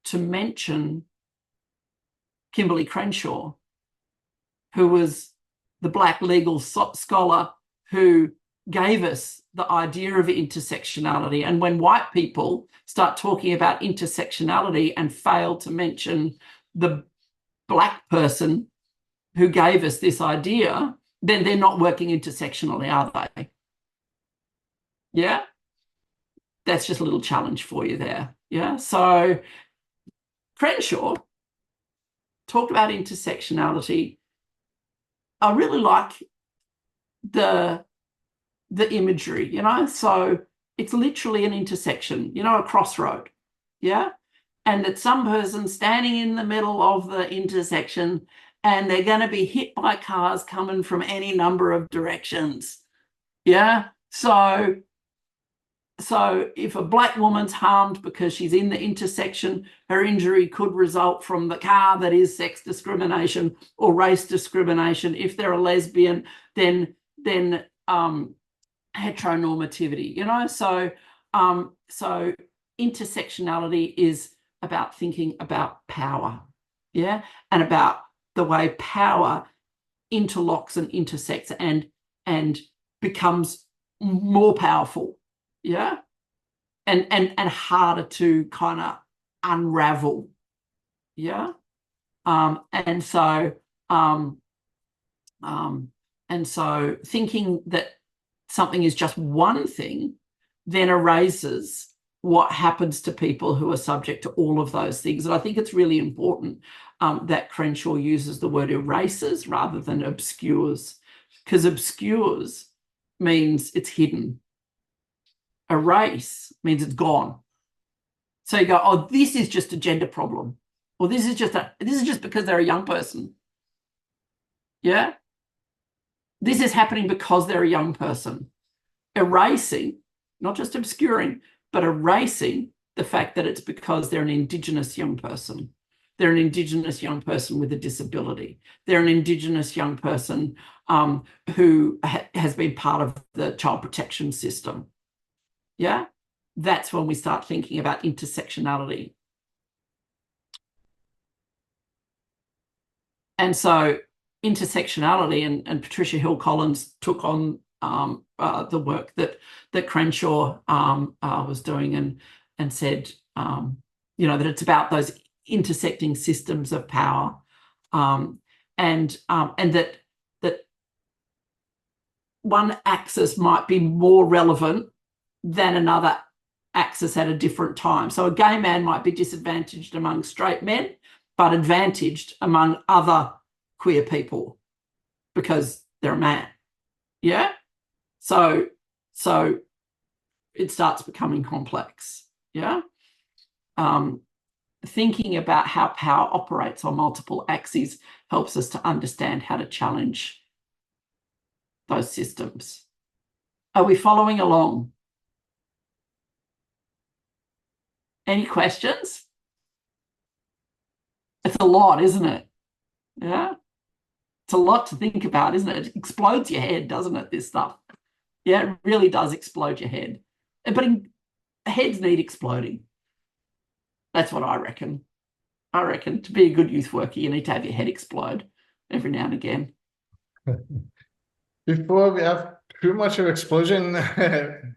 to mention Kimberly Crenshaw, who was the Black legal scholar who gave us the idea of intersectionality. And when white people start talking about intersectionality and fail to mention the Black person who gave us this idea, then they're not working intersectionally, are they? Yeah? That's just a little challenge for you there. Yeah? So Crenshaw talked about intersectionality. I really like the imagery, so it's literally an intersection, a crossroad. Yeah. And that some person standing in the middle of the intersection and they're going to be hit by cars coming from any number of directions. Yeah. So if a Black woman's harmed because she's in the intersection, her injury could result from the car, that is sex discrimination or race discrimination. If they're a lesbian, then heteronormativity, so intersectionality is about thinking about power, yeah, and about the way power interlocks and intersects and becomes more powerful, yeah, and harder to kind of unravel, yeah, and so thinking that something is just one thing then erases what happens to people who are subject to all of those things. And I think it's really important that Crenshaw uses the word erases rather than obscures, because obscures means it's hidden. Erase means it's gone. So you go, oh, this is just a gender problem, or this is just because they're a young person. Yeah. This is happening because they're a young person. Erasing, not just obscuring, but erasing the fact that it's because they're an Indigenous young person. They're an Indigenous young person with a disability. They're an Indigenous young person who has been part of the child protection system. Yeah, that's when we start thinking about intersectionality. And so intersectionality, and Patricia Hill Collins took on the work that Crenshaw was doing and said, that it's about those intersecting systems of power, and that one axis might be more relevant than another axis at a different time. So a gay man might be disadvantaged among straight men, but advantaged among other queer people because they're a man. Yeah. So it starts becoming complex. Yeah. Thinking about how power operates on multiple axes helps us to understand how to challenge those systems. Are we following along? Any questions? It's a lot, isn't it? Yeah. It's a lot to think about, isn't it? It explodes your head, doesn't it, this stuff? Yeah, it really does explode your head. But heads need exploding. That's what I reckon. I reckon to be a good youth worker, you need to have your head explode every now and again. Before we have too much of explosion,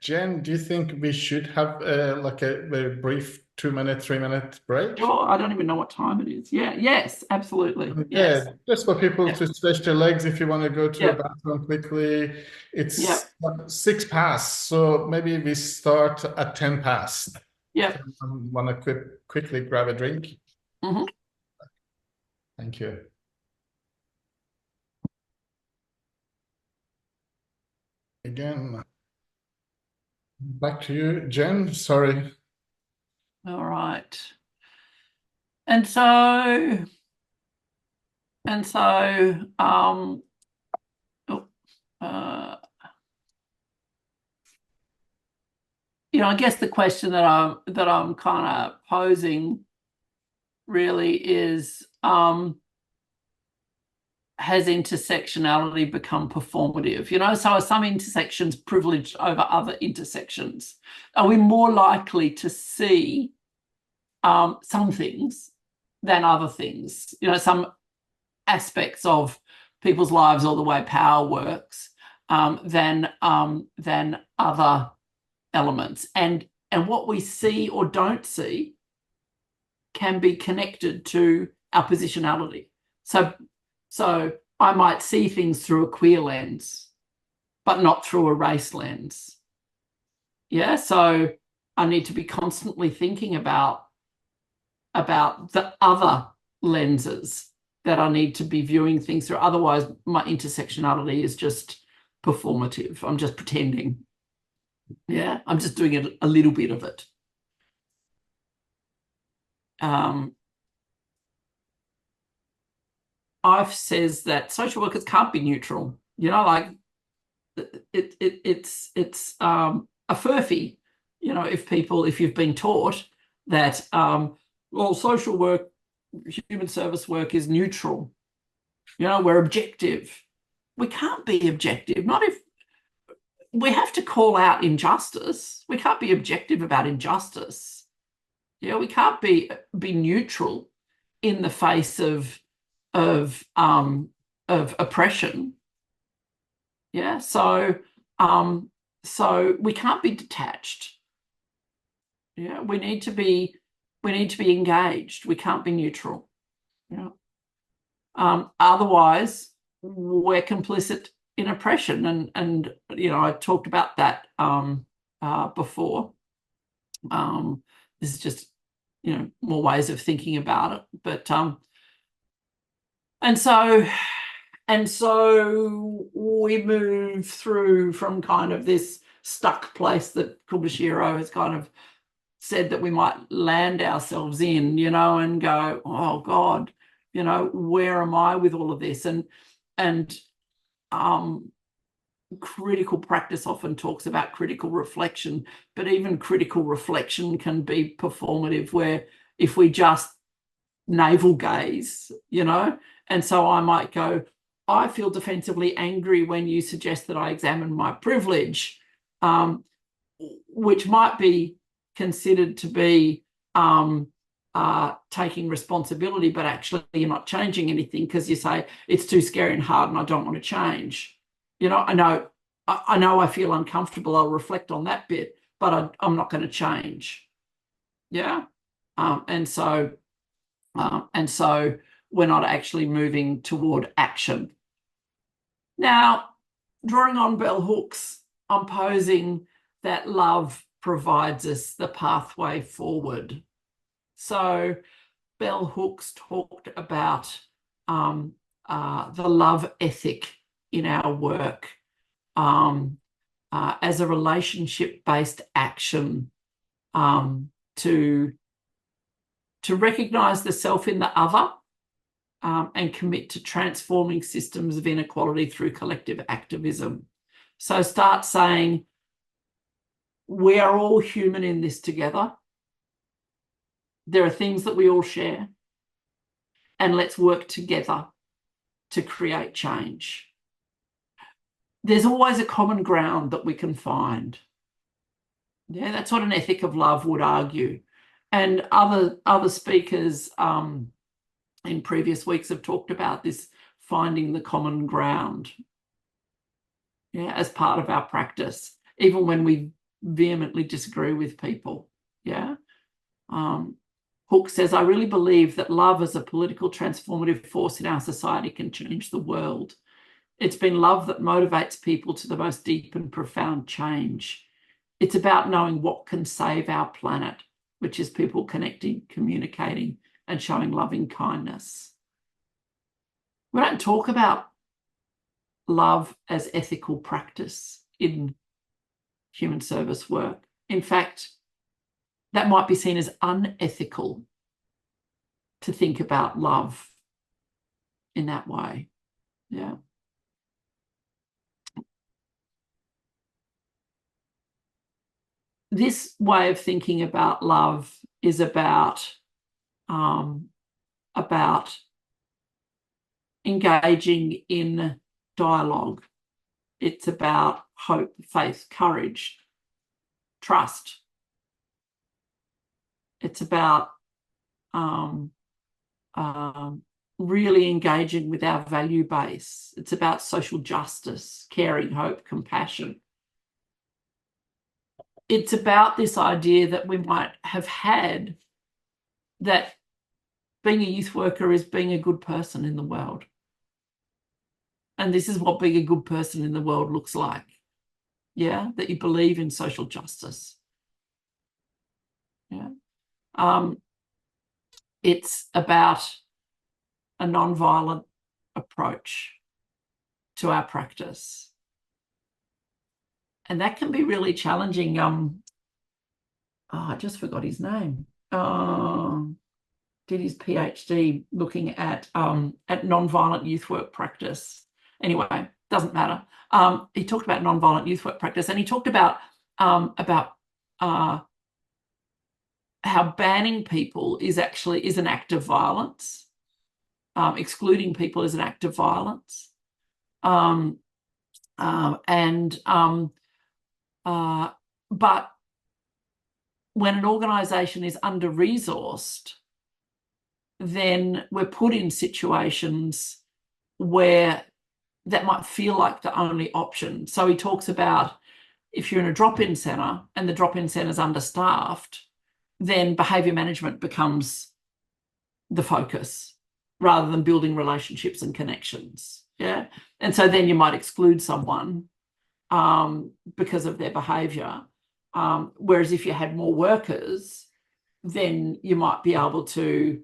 Jen, do you think we should have like a very brief 2-minute, 3-minute break? Sure, I don't even know what time it is. Yeah, yes, absolutely. Yes. Yeah, just for people to stretch their legs if you want to go to the bathroom quickly. It's 6 past, so maybe we start at 10 past. Yeah. So want to quickly grab a drink? Mm-hmm. Thank you. Again. Back to you, Jen. Sorry. All right. And so, I guess the question that I'm kind of posing really is, has intersectionality become performative? So are some intersections privileged over other intersections? Are we more likely to see some things than other things? Some aspects of people's lives or the way power works than other elements, and what we see or don't see can be connected to our positionality. So I might see things through a queer lens, but not through a race lens. Yeah, so I need to be constantly thinking about the other lenses that I need to be viewing things through. Otherwise, my intersectionality is just performative. I'm just pretending. Yeah, I'm just doing a little bit of it. I've says that social workers can't be neutral. Like it's a furphy. If you've been taught that well, social work, human service work is neutral. We're objective. We can't be objective. Not if we have to call out injustice. We can't be objective about injustice. We can't be neutral in the face of oppression. Yeah, so we can't be detached. Yeah, we need to be engaged. We can't be neutral. Yeah. Otherwise, we're complicit in oppression, and I talked about that before. This is just more ways of thinking about it, but and so we move through from kind of this stuck place that Kubashiro has kind of said that we might land ourselves in, and go, oh God, where am I with all of this? And critical practice often talks about critical reflection, but even critical reflection can be performative, where if we just navel gaze, and so I might go, I feel defensively angry when you suggest that I examine my privilege, which might be considered to be taking responsibility, but actually you're not changing anything because you say it's too scary and hard and I don't want to change. I know I feel uncomfortable. I'll reflect on that bit, but I'm not going to change. Yeah. And so we're not actually moving toward action. Now, drawing on bell hooks, I'm posing that love provides us the pathway forward. So bell hooks talked about the love ethic in our work as a relationship-based action to recognise the self in the other and commit to transforming systems of inequality through collective activism. So start saying, we are all human in this together. There are things that we all share, and let's work together to create change. There's always a common ground that we can find. Yeah, that's what an ethic of love would argue. And other speakers in previous weeks have talked about this, finding the common ground, yeah, as part of our practice, even when we vehemently disagree with people. Yeah. Hook says, I really believe that love as a political transformative force in our society can change the world. It's been love that motivates people to the most deep and profound change. It's about knowing what can save our planet, which is people connecting, communicating, and showing loving kindness. We don't talk about love as ethical practice in human service work. In fact, that might be seen as unethical to think about love in that way. Yeah. This way of thinking about love is about engaging in dialogue. It's about hope, faith, courage, trust. It's about really engaging with our value base. It's about social justice, caring, hope, compassion. It's about this idea that we might have had that being a youth worker is being a good person in the world. And this is what being a good person in the world looks like. Yeah, that you believe in social justice. Yeah. It's about a non-violent approach to our practice. And that can be really challenging. I just forgot his name. Did his PhD looking at non-violent youth work practice. Anyway, doesn't matter. He talked about non-violent youth work practice, and he talked about how banning people is an act of violence. Excluding people is an act of violence. But when an organisation is under-resourced, then we're put in situations where that might feel like the only option. So he talks about if you're in a drop-in centre and the drop-in centre is understaffed, then behaviour management becomes the focus rather than building relationships and connections. Yeah. And so then you might exclude someone because of their behaviour. Whereas if you had more workers, then you might be able to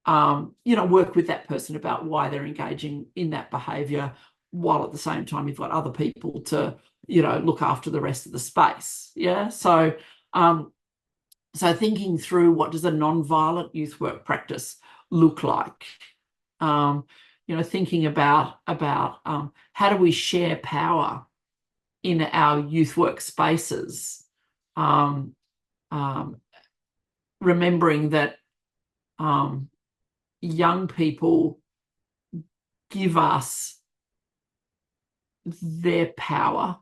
work with that person about why they're engaging in that behaviour, while at the same time you've got other people to, look after the rest of the space. Yeah. So thinking through what does a non-violent youth work practice look like? Thinking about how do we share power in our youth work spaces? Remembering that young people give us their power,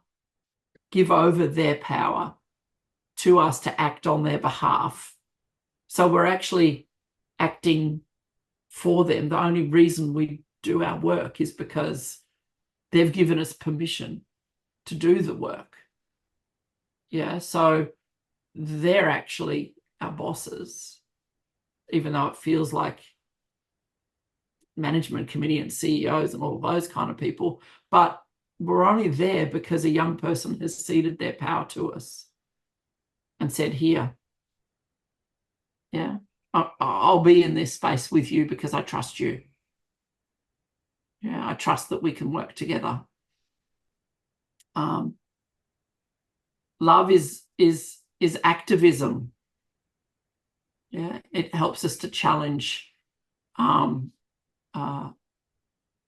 give over their power to us to act on their behalf. So we're actually acting for them. The only reason we do our work is because they've given us permission to do the work. Yeah, so they're actually our bosses, even though it feels like management committee and CEOs and all those kind of people, but we're only there because a young person has ceded their power to us and said, here, yeah, I'll be in this space with you because I trust you. Yeah, I trust that we can work together. Love is activism. Yeah, it helps us to challenge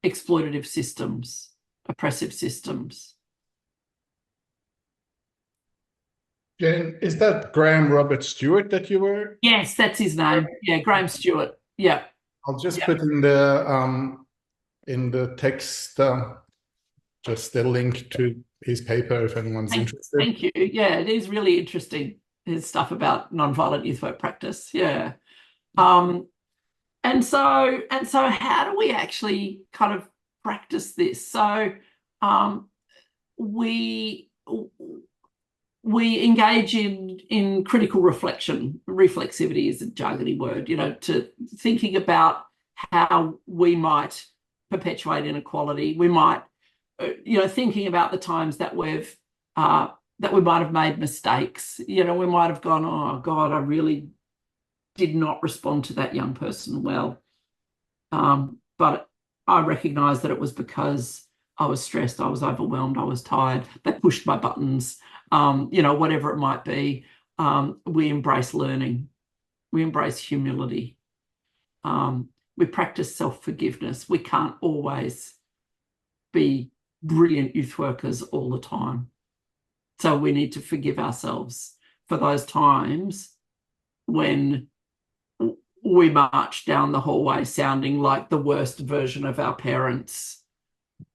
exploitative systems, oppressive systems. Jen, is that Graham Robert Stewart that you were? Yes, that's his name. Yeah, Graham Stewart. Yeah. I'll just put in the text just a link to his paper if anyone's interested. Thank you. Yeah, it is really interesting, his stuff about non-violent youth work practice. Yeah. And so how do we actually kind of practice this? So we engage in critical reflection. Reflexivity is a jargony word, to thinking about how we might perpetuate inequality. We might, thinking about the times that we might have made mistakes. We might have gone, oh God, I really did not respond to that young person well. But I recognise that it was because I was stressed, I was overwhelmed, I was tired. They pushed my buttons, you know, whatever it might be. We embrace learning. We embrace humility. We practice self-forgiveness. We can't always be brilliant youth workers all the time. So we need to forgive ourselves for those times when we march down the hallway sounding like the worst version of our parents,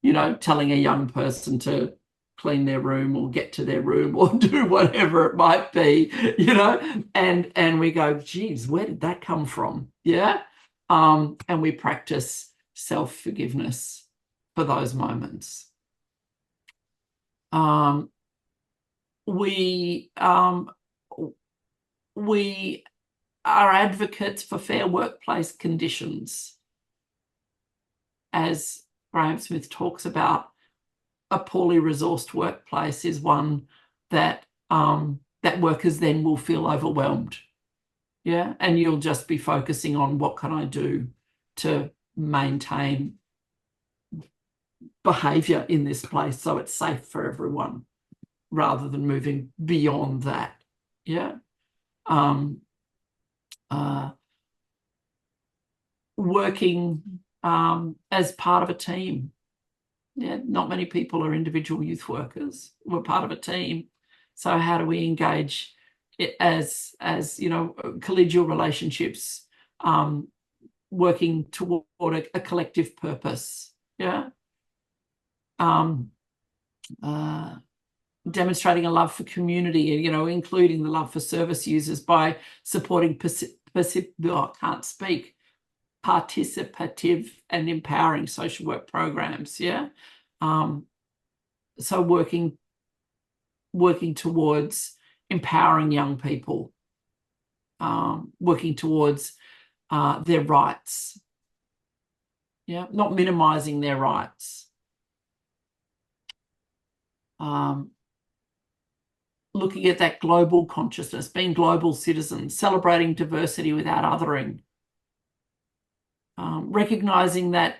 you know, telling a young person to clean their room or get to their room or do whatever it might be, you know, and we go, geez, where did that come from? Yeah. And we practice self-forgiveness for those moments. We are advocates for fair workplace conditions. As Graham Smith talks about, a poorly resourced workplace is one that that workers then will feel overwhelmed. Yeah, and you'll just be focusing on what can I do to maintain behaviour in this place so it's safe for everyone, rather than moving beyond that. Yeah. Working as part of a team. Yeah, not many people are individual youth workers. We're part of a team. So how do we engage it as you know, collegial relationships, working toward a collective purpose? Yeah. Demonstrating a love for community, you know, including the love for service users by supporting participative and empowering social work programs. Yeah. So working towards empowering young people, working towards their rights. Yeah, not minimizing their rights. Looking at that global consciousness, being global citizens, celebrating diversity without othering. Recognizing that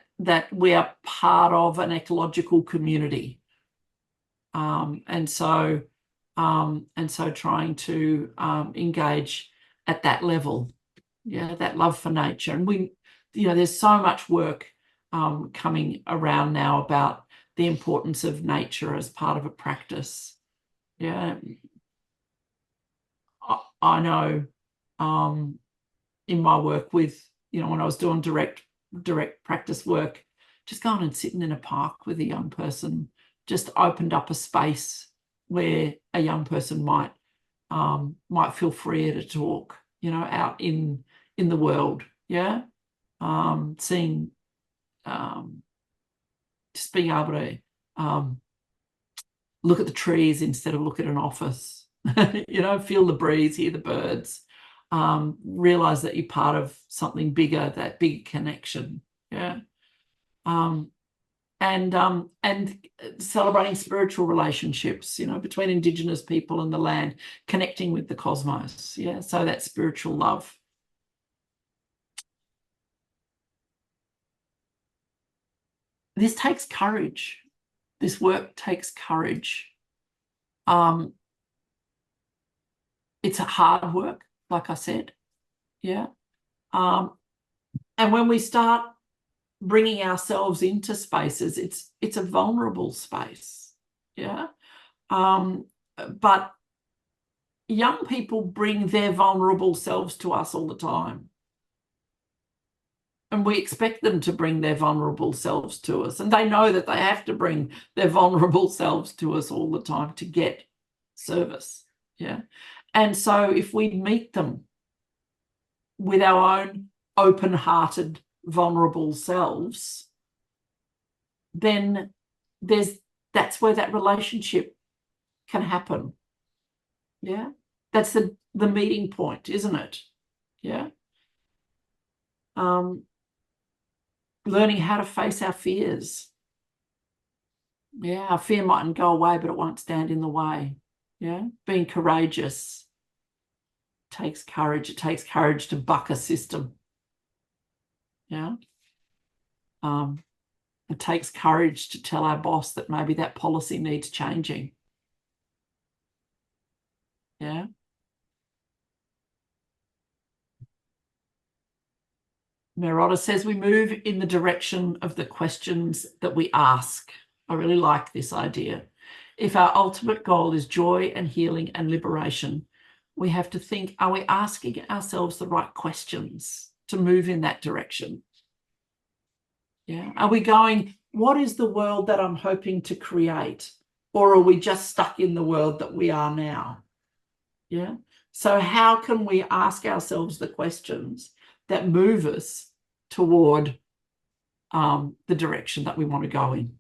we are part of an ecological community, and so trying to engage at that level. Yeah, that love for nature. And we, you know, there's so much work coming around now about the importance of nature as part of a practice. Yeah, I know in my work with, you know, when I was doing direct practice work, just going and sitting in a park with a young person just opened up a space where a young person might feel freer to talk, you know, out in the world. Yeah. Seeing, just being able to look at the trees instead of look at an office, you know, feel the breeze, hear the birds, realize that you're part of something bigger, that big connection. Yeah. And celebrating spiritual relationships, you know, between Indigenous people and the land, connecting with the cosmos. Yeah. So that spiritual love. This takes courage. This work takes courage. It's a hard work, like I said. Yeah. And when we start bringing ourselves into spaces, it's a vulnerable space. Yeah. But young people bring their vulnerable selves to us all the time. And we expect them to bring their vulnerable selves to us. And they know that they have to bring their vulnerable selves to us all the time to get service. Yeah. And so if we meet them with our own open-hearted, vulnerable selves, then that's where that relationship can happen. Yeah. That's the meeting point, isn't it? Yeah. Learning how to face our fears. Yeah, our fear mightn't go away, but it won't stand in the way. Yeah, being courageous takes courage. It takes courage to buck a system. Yeah. And It takes courage to tell our boss that maybe that policy needs changing. Yeah. Merotta says we move in the direction of the questions that we ask. I really like this idea. If our ultimate goal is joy and healing and liberation, we have to think, are we asking ourselves the right questions to move in that direction? Yeah. Are we going, what is the world that I'm hoping to create? Or are we just stuck in the world that we are now? Yeah. So how can we ask ourselves the questions that move us toward the direction that we want to go in?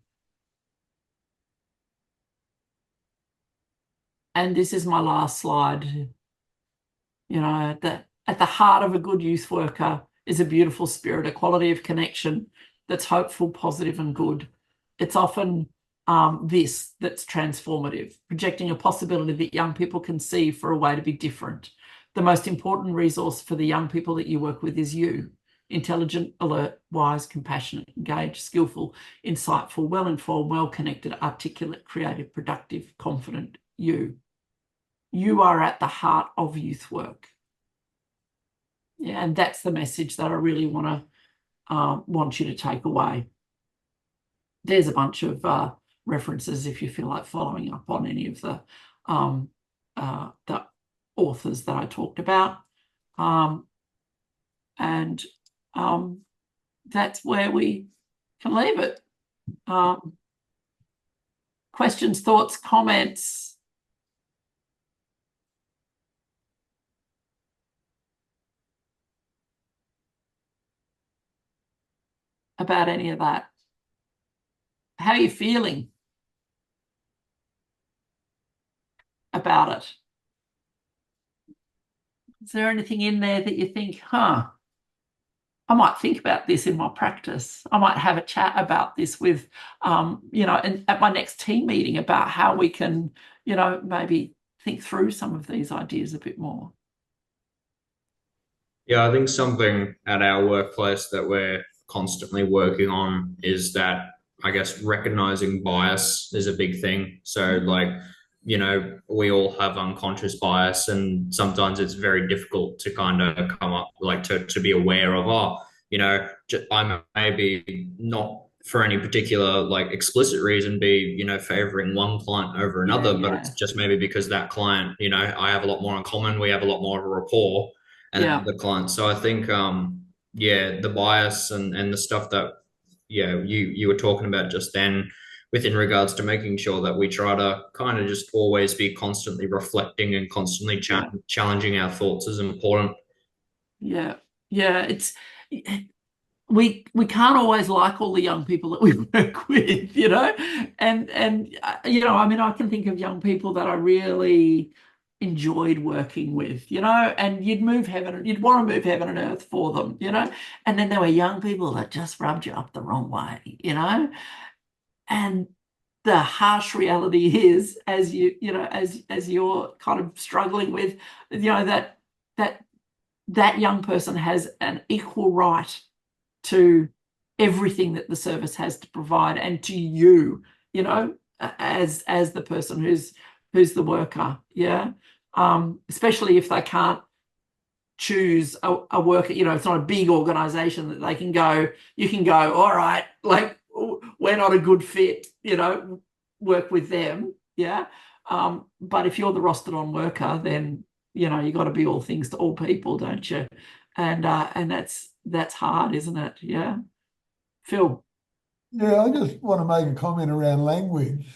And this is my last slide. You know, at the heart of a good youth worker is a beautiful spirit, a quality of connection that's hopeful, positive, and good. It's often this that's transformative, projecting a possibility that young people can see for a way to be different. The most important resource for the young people that you work with is you. Intelligent, alert, wise, compassionate, engaged, skillful, insightful, well-informed, well-connected, articulate, creative, productive, confident, you. You are at the heart of youth work. Yeah, and that's the message that I really want you to take away. There's a bunch of references if you feel like following up on any of the authors that I talked about. That's where we can leave it. Questions, thoughts, comments? About any of that? How are you feeling about it? Is there anything in there that you think, I might think about this in my practice. I might have a chat about this with, and at my next team meeting about how we can, maybe think through some of these ideas a bit more. Yeah, I think something at our workplace that we're constantly working on is that, I guess, recognizing bias is a big thing. So, like, we all have unconscious bias, and sometimes it's very difficult to kind of come up, like, to be aware of, I may be not for any particular, like, explicit reason be, favoring one client over another, but it's just maybe because that client, I have a lot more in common. We have a lot more of a rapport and the client. So I think, the bias and the stuff that, you were talking about just then, within regards to making sure that we try to kind of just always be constantly reflecting and constantly challenging our thoughts is important. Yeah. It's we can't always like all the young people that we work with, and I can think of young people that I really enjoyed working with, and you'd want to move heaven and earth for them, and then there were young people that just rubbed you up the wrong way, and the harsh reality is, as you're kind of struggling with, that young person has an equal right to everything that the service has to provide, and to you, as the person who's the worker. Especially if they can't choose a worker, it's not a big organization that they can go, you can go, all right, like, we're not a good fit, work with them. But if you're the rostered on worker, then you got to be all things to all people, don't you? And that's hard, isn't it? Yeah. Phil. Yeah, I just want to make a comment around language.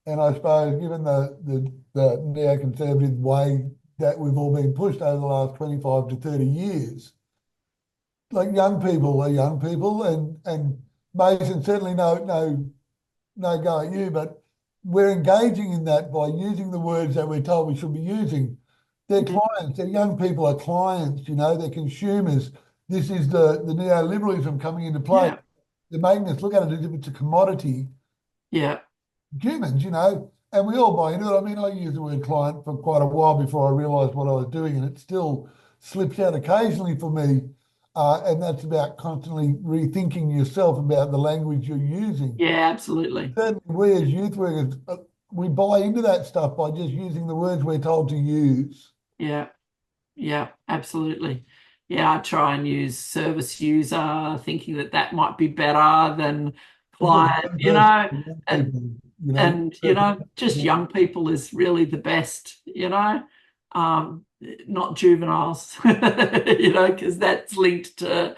And I suppose, given the neoconservative way that we've all been pushed over the last 25 to 30 years, like, young people are young people, and Mason, certainly no go at you, but we're engaging in that by using the words that we're told we should be using. They're clients, they're young people are clients, they're consumers. This is the neoliberalism coming into play. Yeah. They're making us look at it as if it's a commodity. Yeah. Humans, and we all buy into it. I mean, I used the word client for quite a while before I realised what I was doing, and it still slips out occasionally for me. and that's about constantly rethinking yourself about the language you're using. Yeah, absolutely. Certainly, we as youth workers, we buy into that stuff by just using the words we're told to use. Yeah, yeah, absolutely. Yeah, I try and use service user, thinking that that might be better than client, and just young people is really the best, not juveniles, because that's linked to,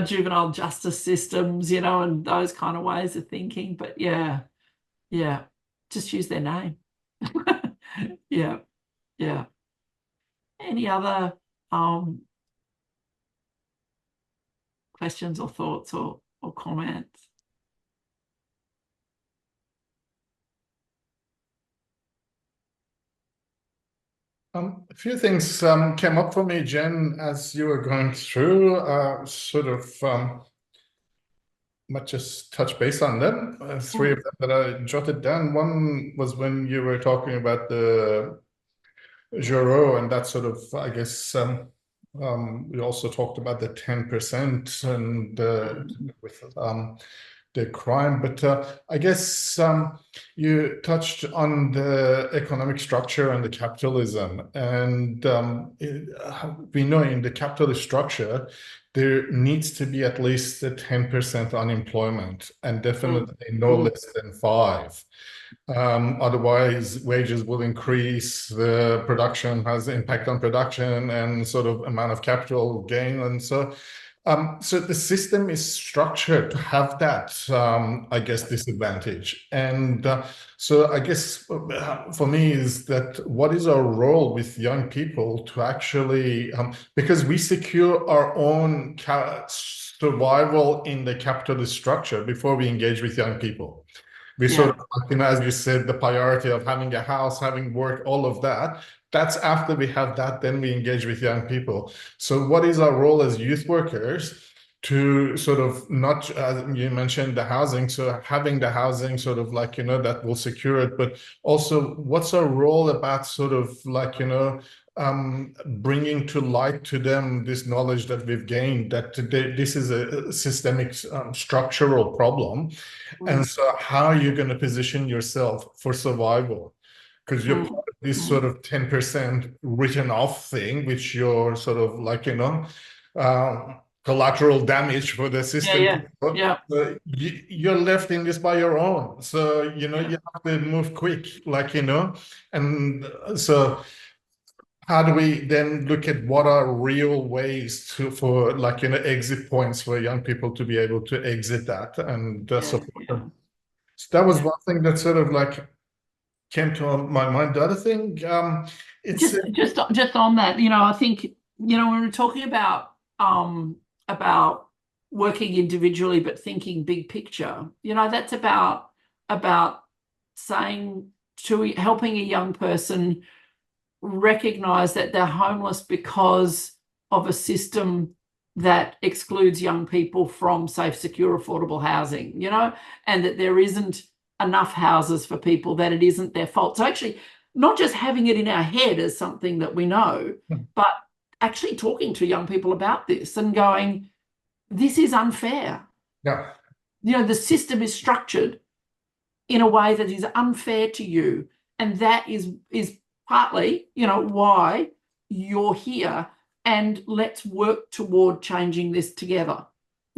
juvenile justice systems, and those kind of ways of thinking. But yeah, just use their name. Yeah, yeah. Any other questions or thoughts or comments? A few things came up for me, Jen, as you were going through, might just touch base on them. Three of them that I jotted down. One was when you were talking about the Juro and that sort of, I guess, we also talked about the 10% and with the crime, but I guess you touched on the economic structure and the capitalism, and we know in the capitalist structure there needs to be at least a 10% unemployment, and definitely no less than 5. Otherwise, wages will increase, the production has impact on production and sort of amount of capital gain. And so the system is structured to have that, I guess, disadvantage. And so I guess for me is that what is our role with young people to actually, because we secure our own survival in the capitalist structure before we engage with young people. We sort of, as you said, the priority of having a house, having work, all of that. That's after we have that, then we engage with young people. So what is our role as youth workers to sort of not, as you mentioned, the housing, so having the housing sort of like, that will secure it, but also what's our role about sort of like, bringing to light to them this knowledge that we've gained, that this is a systemic structural problem. And so how are you going to position yourself for survival? Because you're part of this sort of 10% written off thing, which you're sort of like, collateral damage for the system. Yeah. You're left in this by your own. So, you have to move quick, and so how do we then look at what are real ways for exit points for young people to be able to exit that and support them? So that was one thing that sort of like came to my mind. The other thing, it's just on that, I think, when we're talking about working individually but thinking big picture, that's about saying helping a young person recognize that they're homeless because of a system that excludes young people from safe, secure, affordable housing, and that there isn't enough houses for people, that it isn't their fault. So actually not just having it in our head as something that we know, but actually talking to young people about this and going, this is unfair. Yeah. The system is structured in a way that is unfair to you. And that is partly, why you're here, and let's work toward changing this together.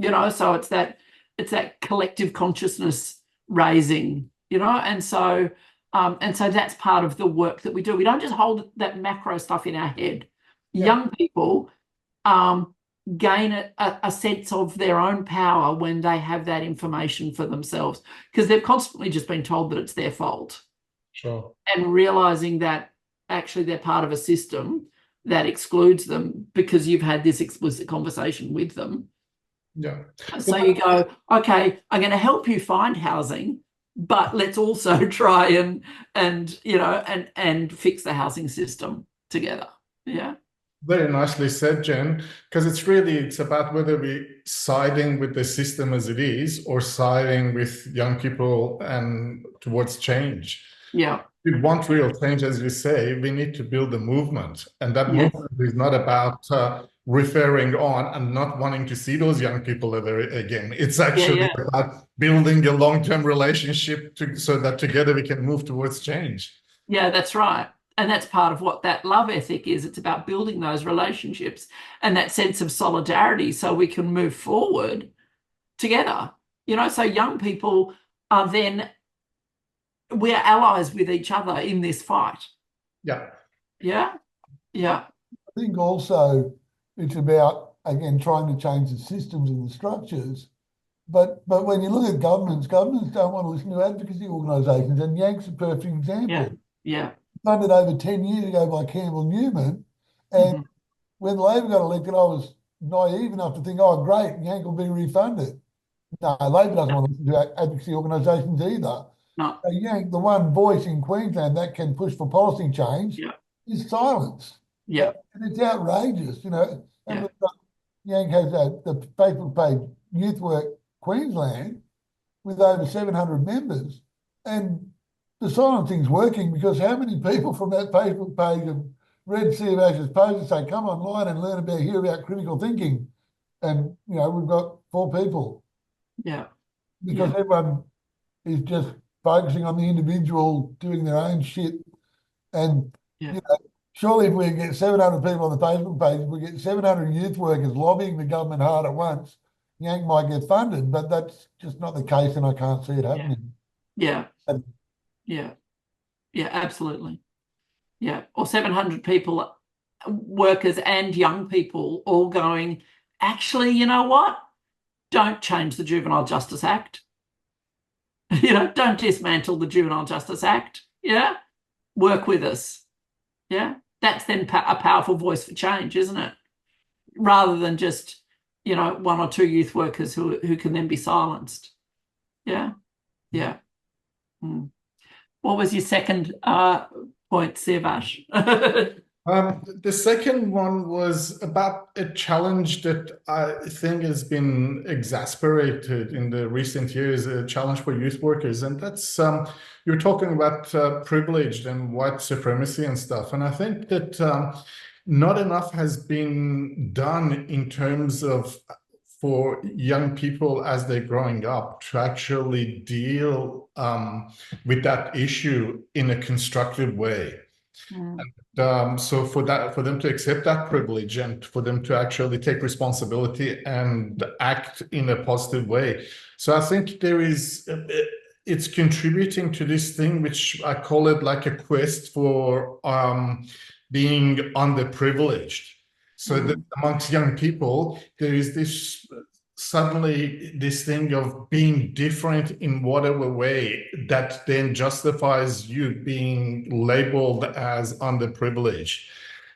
So it's that collective consciousness raising, and so that's part of the work that we do. We don't just hold that macro stuff in our head. Young people gain a sense of their own power when they have that information for themselves, because they've constantly just been told that it's their fault. Sure. And realizing that actually they're part of a system that excludes them because you've had this explicit conversation with them. Yeah. So you go, okay, I'm going to help you find housing, but let's also try and fix the housing system together. Yeah. Very nicely said, Jen, because it's about whether we're siding with the system as it is or siding with young people and towards change. Yeah. If we want real change, as you say, we need to build a movement. And that movement is not about referring on and not wanting to see those young people ever again. It's actually yeah. about building a long-term relationship so that together we can move towards change. Yeah, that's right. And that's part of what that love ethic is. It's about building those relationships and that sense of solidarity so we can move forward together. So young people are then, we're allies with each other in this fight. Yeah. Yeah. Yeah. I think also it's about, again, trying to change the systems and the structures. But when you look at governments don't want to listen to advocacy organisations, and Yank's a perfect example. Yeah. Funded over 10 years ago by Campbell Newman, and when Labor got elected, I was naive enough to think, oh, great, Yank will be refunded. No, Labor doesn't want to listen to advocacy organisations either. No. So Yank, the one voice in Queensland that can push for policy change, is silence. Yeah. And it's outrageous, And Yank has the Facebook page Youth Work Queensland with over 700 members, and the silencing's working because how many people from that Facebook page have read C of Ash's post and say, come online and hear about critical thinking? And, we've got 4 people. Yeah. Because everyone is just focusing on the individual doing their own shit. And, surely if we get 700 people on the Facebook page, if we get 700 youth workers lobbying the government hard at once, Yank might get funded, but that's just not the case, and I can't see it happening. Yeah. Yeah, absolutely. Yeah. Or 700 people, workers and young people, all going, actually, you know what? Don't change the Juvenile Justice Act. Don't dismantle the Juvenile Justice Act. Yeah. Work with us. Yeah. That's then a powerful voice for change, isn't it? Rather than just, 1 or 2 youth workers who can then be silenced. Yeah. Yeah. What was your second point, Siavash? The second one was about a challenge that I think has been exasperated in the recent years, a challenge for youth workers. And that's, you're talking about privilege and white supremacy and stuff. And I think that not enough has been done in terms of for young people as they're growing up to actually deal with that issue in a constructive way. So for them to accept that privilege and for them to actually take responsibility and act in a positive way. So I think it's contributing to this thing, which I call it like a quest for being underprivileged. So that amongst young people, there is this suddenly this thing of being different in whatever way that then justifies you being labeled as underprivileged.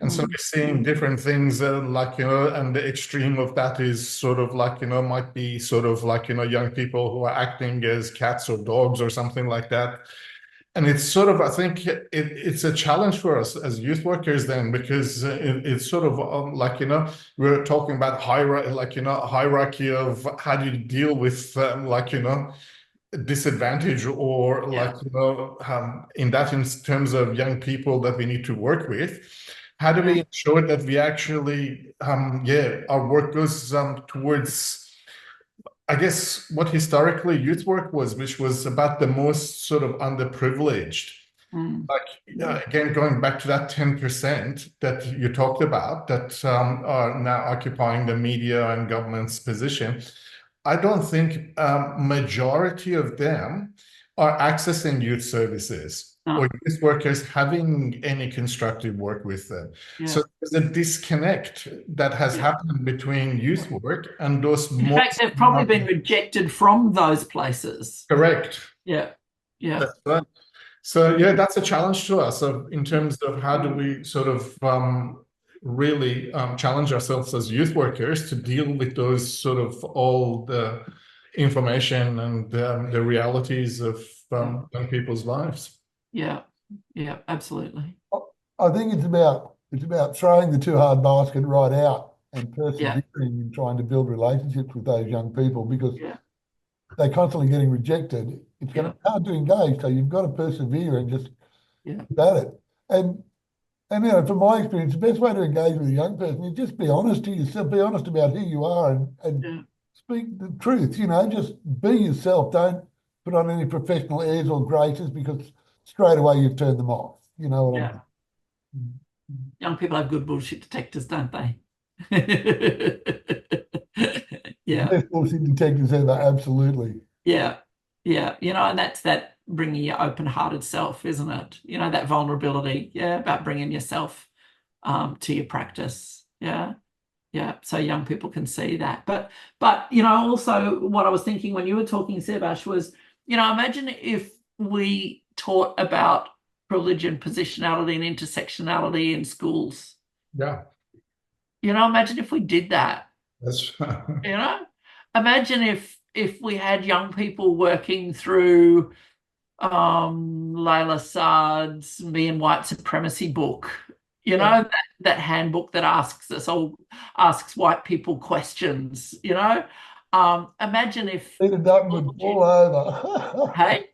And so we're seeing different things and the extreme of that is sort of might be sort of young people who are acting as cats or dogs or something like that. And it's sort of, I think it's a challenge for us as youth workers then, because it's sort of we're talking about hierarchy of how do you deal with disadvantage or in terms of young people that we need to work with. How do we ensure that we actually, our work goes towards, I guess, what historically youth work was, which was about the most sort of underprivileged. Again, going back to that 10% that you talked about that are now occupying the media and government's position, I don't think majority of them are accessing youth services or youth workers having any constructive work with them. So there's a disconnect that has happened between youth work and those In fact, they've probably been rejected from those places. Correct. Yeah. That's right. So that's a challenge to us in terms of how do we sort of really challenge ourselves as youth workers to deal with those sort of all the information and the realities of young people's lives. Yeah, absolutely. I think it's about throwing the too hard basket right out and persevering in trying to build relationships with those young people, because they're constantly getting rejected. It's going to be hard to engage, so you've got to persevere and just keep at it. And And from my experience, the best way to engage with a young person is just be honest to yourself, be honest about who you are, and speak the truth. Just be yourself. Don't put on any professional airs or graces, because straight away you've turned them off. You know what I mean? Young people have good bullshit detectors, don't they? Yeah. Best bullshit detectors ever, absolutely. Yeah. And that's that bringing your open-hearted self, isn't it? That vulnerability. Yeah, about bringing yourself to your practice. Yeah. So young people can see that. But also what I was thinking when you were talking, Sebash, was, imagine if we taught about religion, positionality, and intersectionality in schools. Yeah. Imagine if we did that. That's Imagine if we had young people working through Layla Saad's Me and White Supremacy book, that handbook that asks white people questions, imagine if Peter Dutton would fall over. Hey?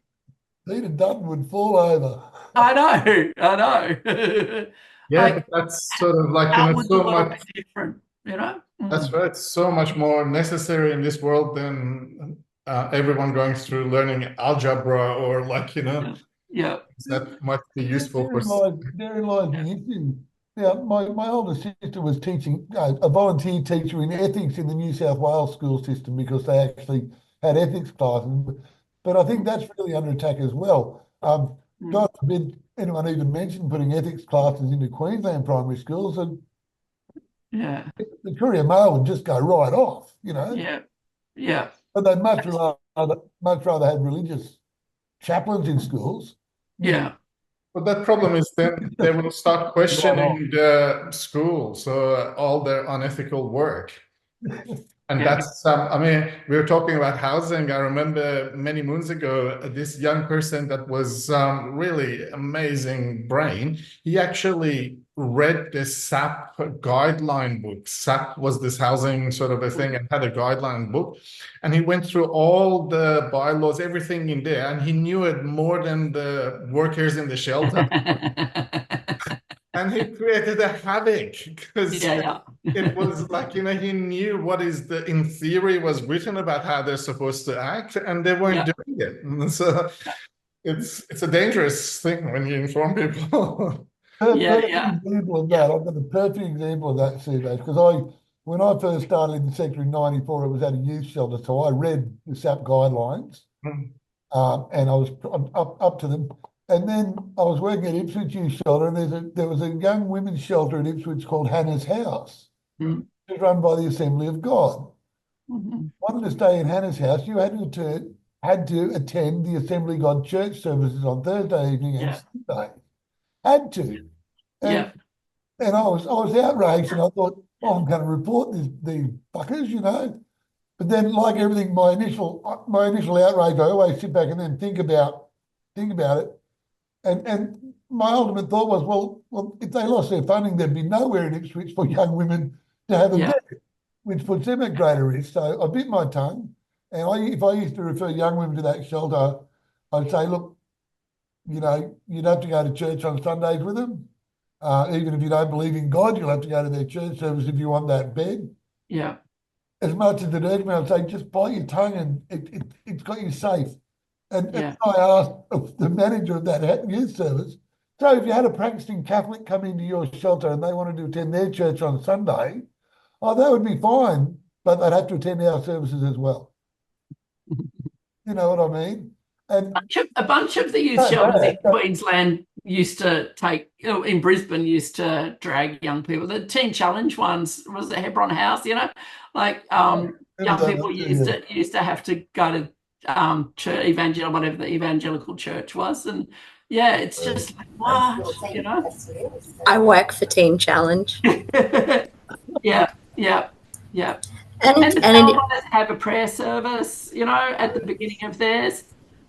Peter Dutton would fall over. I know. Yeah, but that's sort of like, how would the so world much be different, That's right. So much more necessary in this world than everyone going through learning algebra, or Yeah. that might be useful for. Therein lies the issue. Yeah, my older sister was teaching, a volunteer teacher in ethics in the New South Wales school system, because they actually had ethics classes. But I think that's really under attack as well. God forbid anyone even mentioned putting ethics classes into Queensland primary schools, and the Courier Mail would just go right off, Yeah. But they'd much rather have religious chaplains in schools. Yeah. But that problem is then they will start questioning the schools, all their unethical work. And that's, we were talking about housing. I remember many moons ago, this young person that was really amazing brain, he actually read the SAP guideline book. SAP was this housing sort of a thing, and had a guideline book. And he went through all the bylaws, everything in there, and he knew it more than the workers in the shelter. And he created a havoc, because it was like, he knew what in theory was written about how they're supposed to act, and they weren't doing it. And so it's a dangerous thing when you inform people. Example of that. I've got a perfect example of that, Steve, because when I first started in the sector in '94, it was at a youth shelter, so I read the SAP guidelines, and I was up to them. And then I was working at Ipswich Youth Shelter, and there was a young women's shelter at Ipswich called Hannah's House. It was run by the Assembly of God. Wanted to stay in Hannah's house, you had to attend the Assembly of God church services on Thursday evening and Sunday. Had to. And I was outraged, and I thought, I'm going to report these fuckers, But then, like everything, my initial outrage, I always sit back and then think about it. And my ultimate thought was, well, if they lost their funding, there'd be nowhere in Ipswich for young women to have a bed, which puts them at greater risk. So I bit my tongue, and if I used to refer young women to that shelter, I'd say, look, you'd have to go to church on Sundays with them. Even if you don't believe in God, you'll have to go to their church service if you want that bed. Yeah. As much as it hurts me, I'd say, just bite your tongue, and it's got you safe. And I asked the manager of that youth service, so if you had a practicing Catholic come into your shelter and they wanted to attend their church on Sunday, that would be fine, but they'd have to attend our services as well. You know what I mean? And a bunch of the youth shelters in Queensland in Brisbane used to drag young people. The Teen Challenge ones was the Hebron House, young people used to have to go to church, whatever the evangelical church was, and it's just like, what, I work for Teen Challenge. Yeah. And the Salvos have a prayer service, at the beginning of theirs.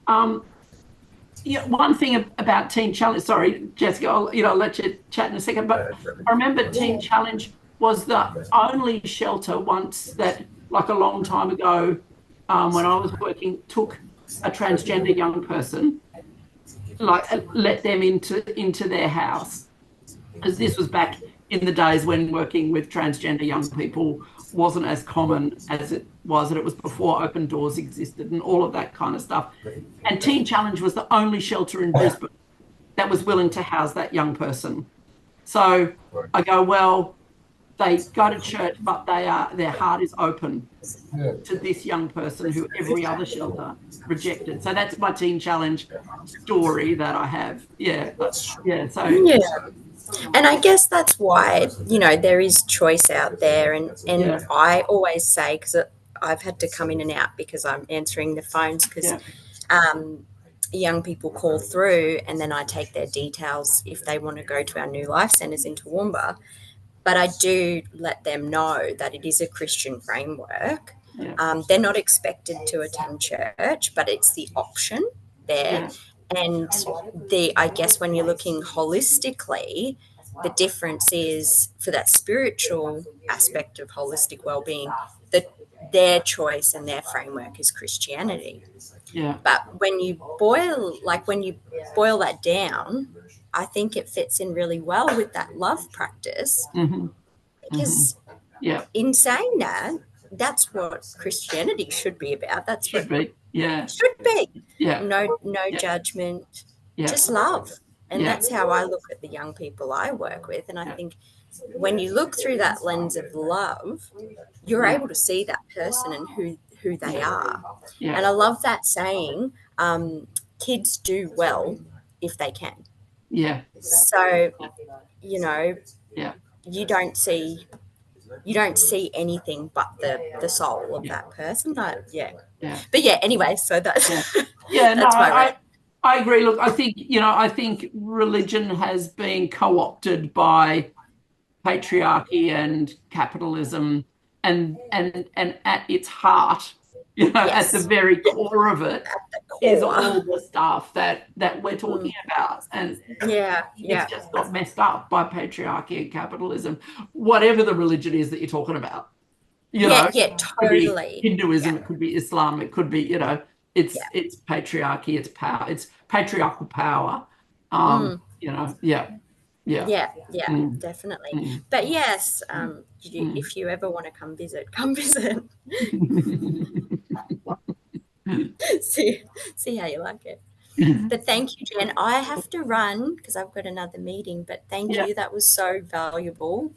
One thing about Teen Challenge, sorry, Jessica, I'll let you chat in a second, but I remember Teen Challenge was the only shelter once that, like a long time ago, when I was working, took a transgender young person, like let them into their house, Because this was back in the days when working with transgender young people wasn't as common as it was, and it was before Open Doors existed and all of that kind of stuff. And Teen Challenge was the only shelter in Brisbane that was willing to house that young person. So I go, well, they go to church, but their heart is open to this young person who every other shelter rejected. So that's my Teen Challenge story that I have. Yeah. Yeah. So Yeah. And I guess that's why, there is choice out there. And Yeah. I always say, because I've had to come in and out because I'm answering the phones, because young people call through and then I take their details if they want to go to our new life centres in Toowoomba. But I do let them know that it is a Christian framework. Yeah. They're not expected to attend church, but it's the option there. Yeah. And I guess when you're looking holistically, the difference is for that spiritual aspect of holistic well-being, that their choice and their framework is Christianity. Yeah. But when you boil that down, I think it fits in really well with that love practice. Mm-hmm. Because in saying that, that's what Christianity should be about. That's should be. Yeah. Should be. Yeah. No judgment, just love. And that's how I look at the young people I work with. And I think when you look through that lens of love, you're able to see that person and who they are. Yeah. And I love that saying, kids do well if they can. Yeah. So, you don't see anything but the soul of that person. But anyway, so that's that's I agree. Look, I think religion has been co-opted by patriarchy and capitalism, and at its heart, at the very core of it is all the stuff that we're talking about. And it's just got messed up by patriarchy and capitalism, whatever the religion is that you're talking about. Totally. It could be Hinduism, it could be Islam, it could be, it's patriarchy, it's power, it's patriarchal power. Definitely. But yes, if you ever want to come visit, come visit. see how you like it. But thank you, Jen. I have to run because I've got another meeting, but thank you. That was so valuable.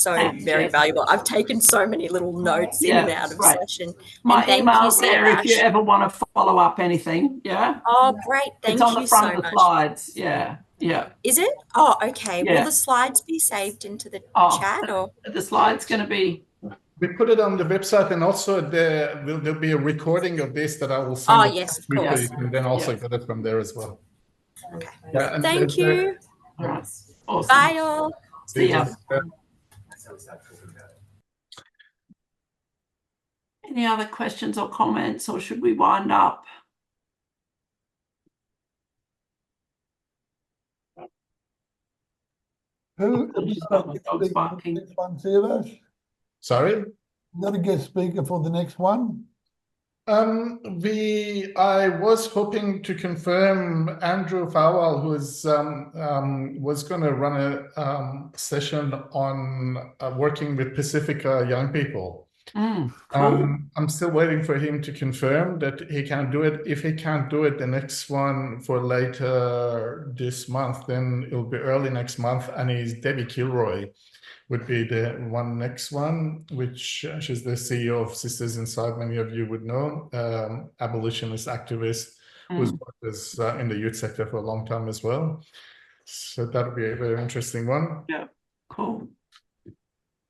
Very valuable. I've taken so many little notes in and out of session. My email's there if you ever want to follow up anything. Yeah. Oh, great. Thank you so much. It's on the front of the slides. Yeah. Is it? Oh, okay. Will the slides be saved into the chat or? The slide's going to be. We put it on the website, and also there'll be a recording of this that I will send. Oh, yes, of course. And then also get it from there as well. Okay. Thank you. All right. Awesome. Bye, all. See ya. Any other questions or comments, or should we wind up? Who is the next one, Servos? Sorry? You got a guest speaker for the next one? I was hoping to confirm Andrew Fowell, who was going to run a session on working with Pacifica young people. Cool. I'm still waiting for him to confirm that he can do it. If he can't do it, the next one for later this month, then it'll be early next month. And he's Debbie Kilroy would be the next one, which she's the CEO of Sisters Inside, many of you would know, abolitionist activist who's worked in the youth sector for a long time as well. So that'll be a very interesting one. Yeah, cool.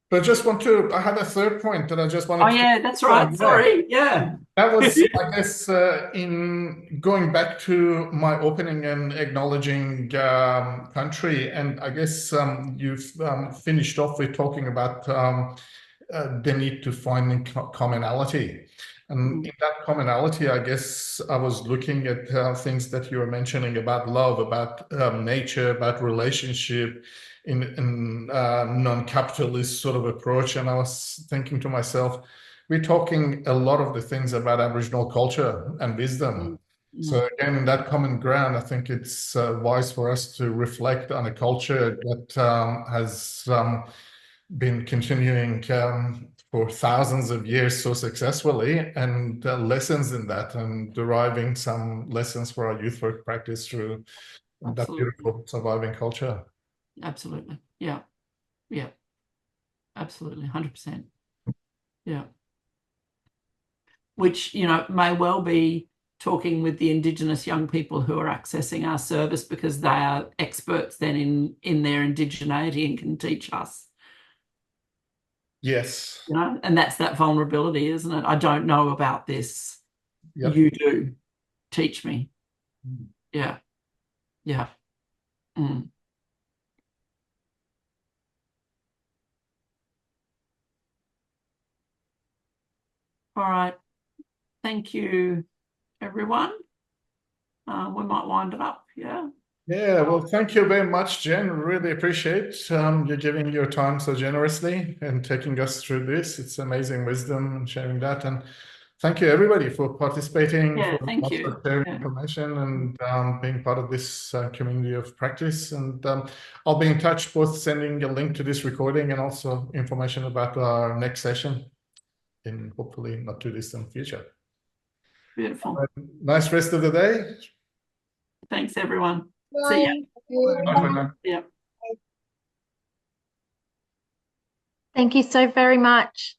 But I had a third point that I just wanted to... that's right. Sorry. Yeah. That was, I guess, in going back to my opening and acknowledging country, and I guess you've finished off with talking about the need to find commonality. And in that commonality, I guess I was looking at things that you were mentioning about love, about nature, about relationship, in non-capitalist sort of approach. And I was thinking to myself, we're talking a lot of the things about Aboriginal culture and wisdom. So again, in that common ground, I think it's wise for us to reflect on a culture that has been continuing for thousands of years so successfully, and lessons in that, and deriving some lessons for our youth work practice through that beautiful surviving culture. Absolutely. Yeah. Yeah. Absolutely. 100%. Yeah. Which, you know, may well be talking with the Indigenous young people who are accessing our service, because they are experts then in their indigeneity and can teach us. Yes. You know, and that's that vulnerability, isn't it? I don't know about this. Yep. You do. Teach me. Yeah. Yeah. Mm. All right. Thank you, everyone. We might wind it up. Yeah. Yeah, well, thank you very much, Jen. Really appreciate you giving your time so generously and taking us through this. It's amazing wisdom and sharing that. And thank you, everybody, for participating, Yeah, for thank you. also sharing information and being part of this community of practice. And I'll be in touch, both sending a link to this recording and also information about our next session in hopefully not too distant future. Beautiful. Nice rest of the day. Thanks, everyone. See you. Yeah. Thank you so very much.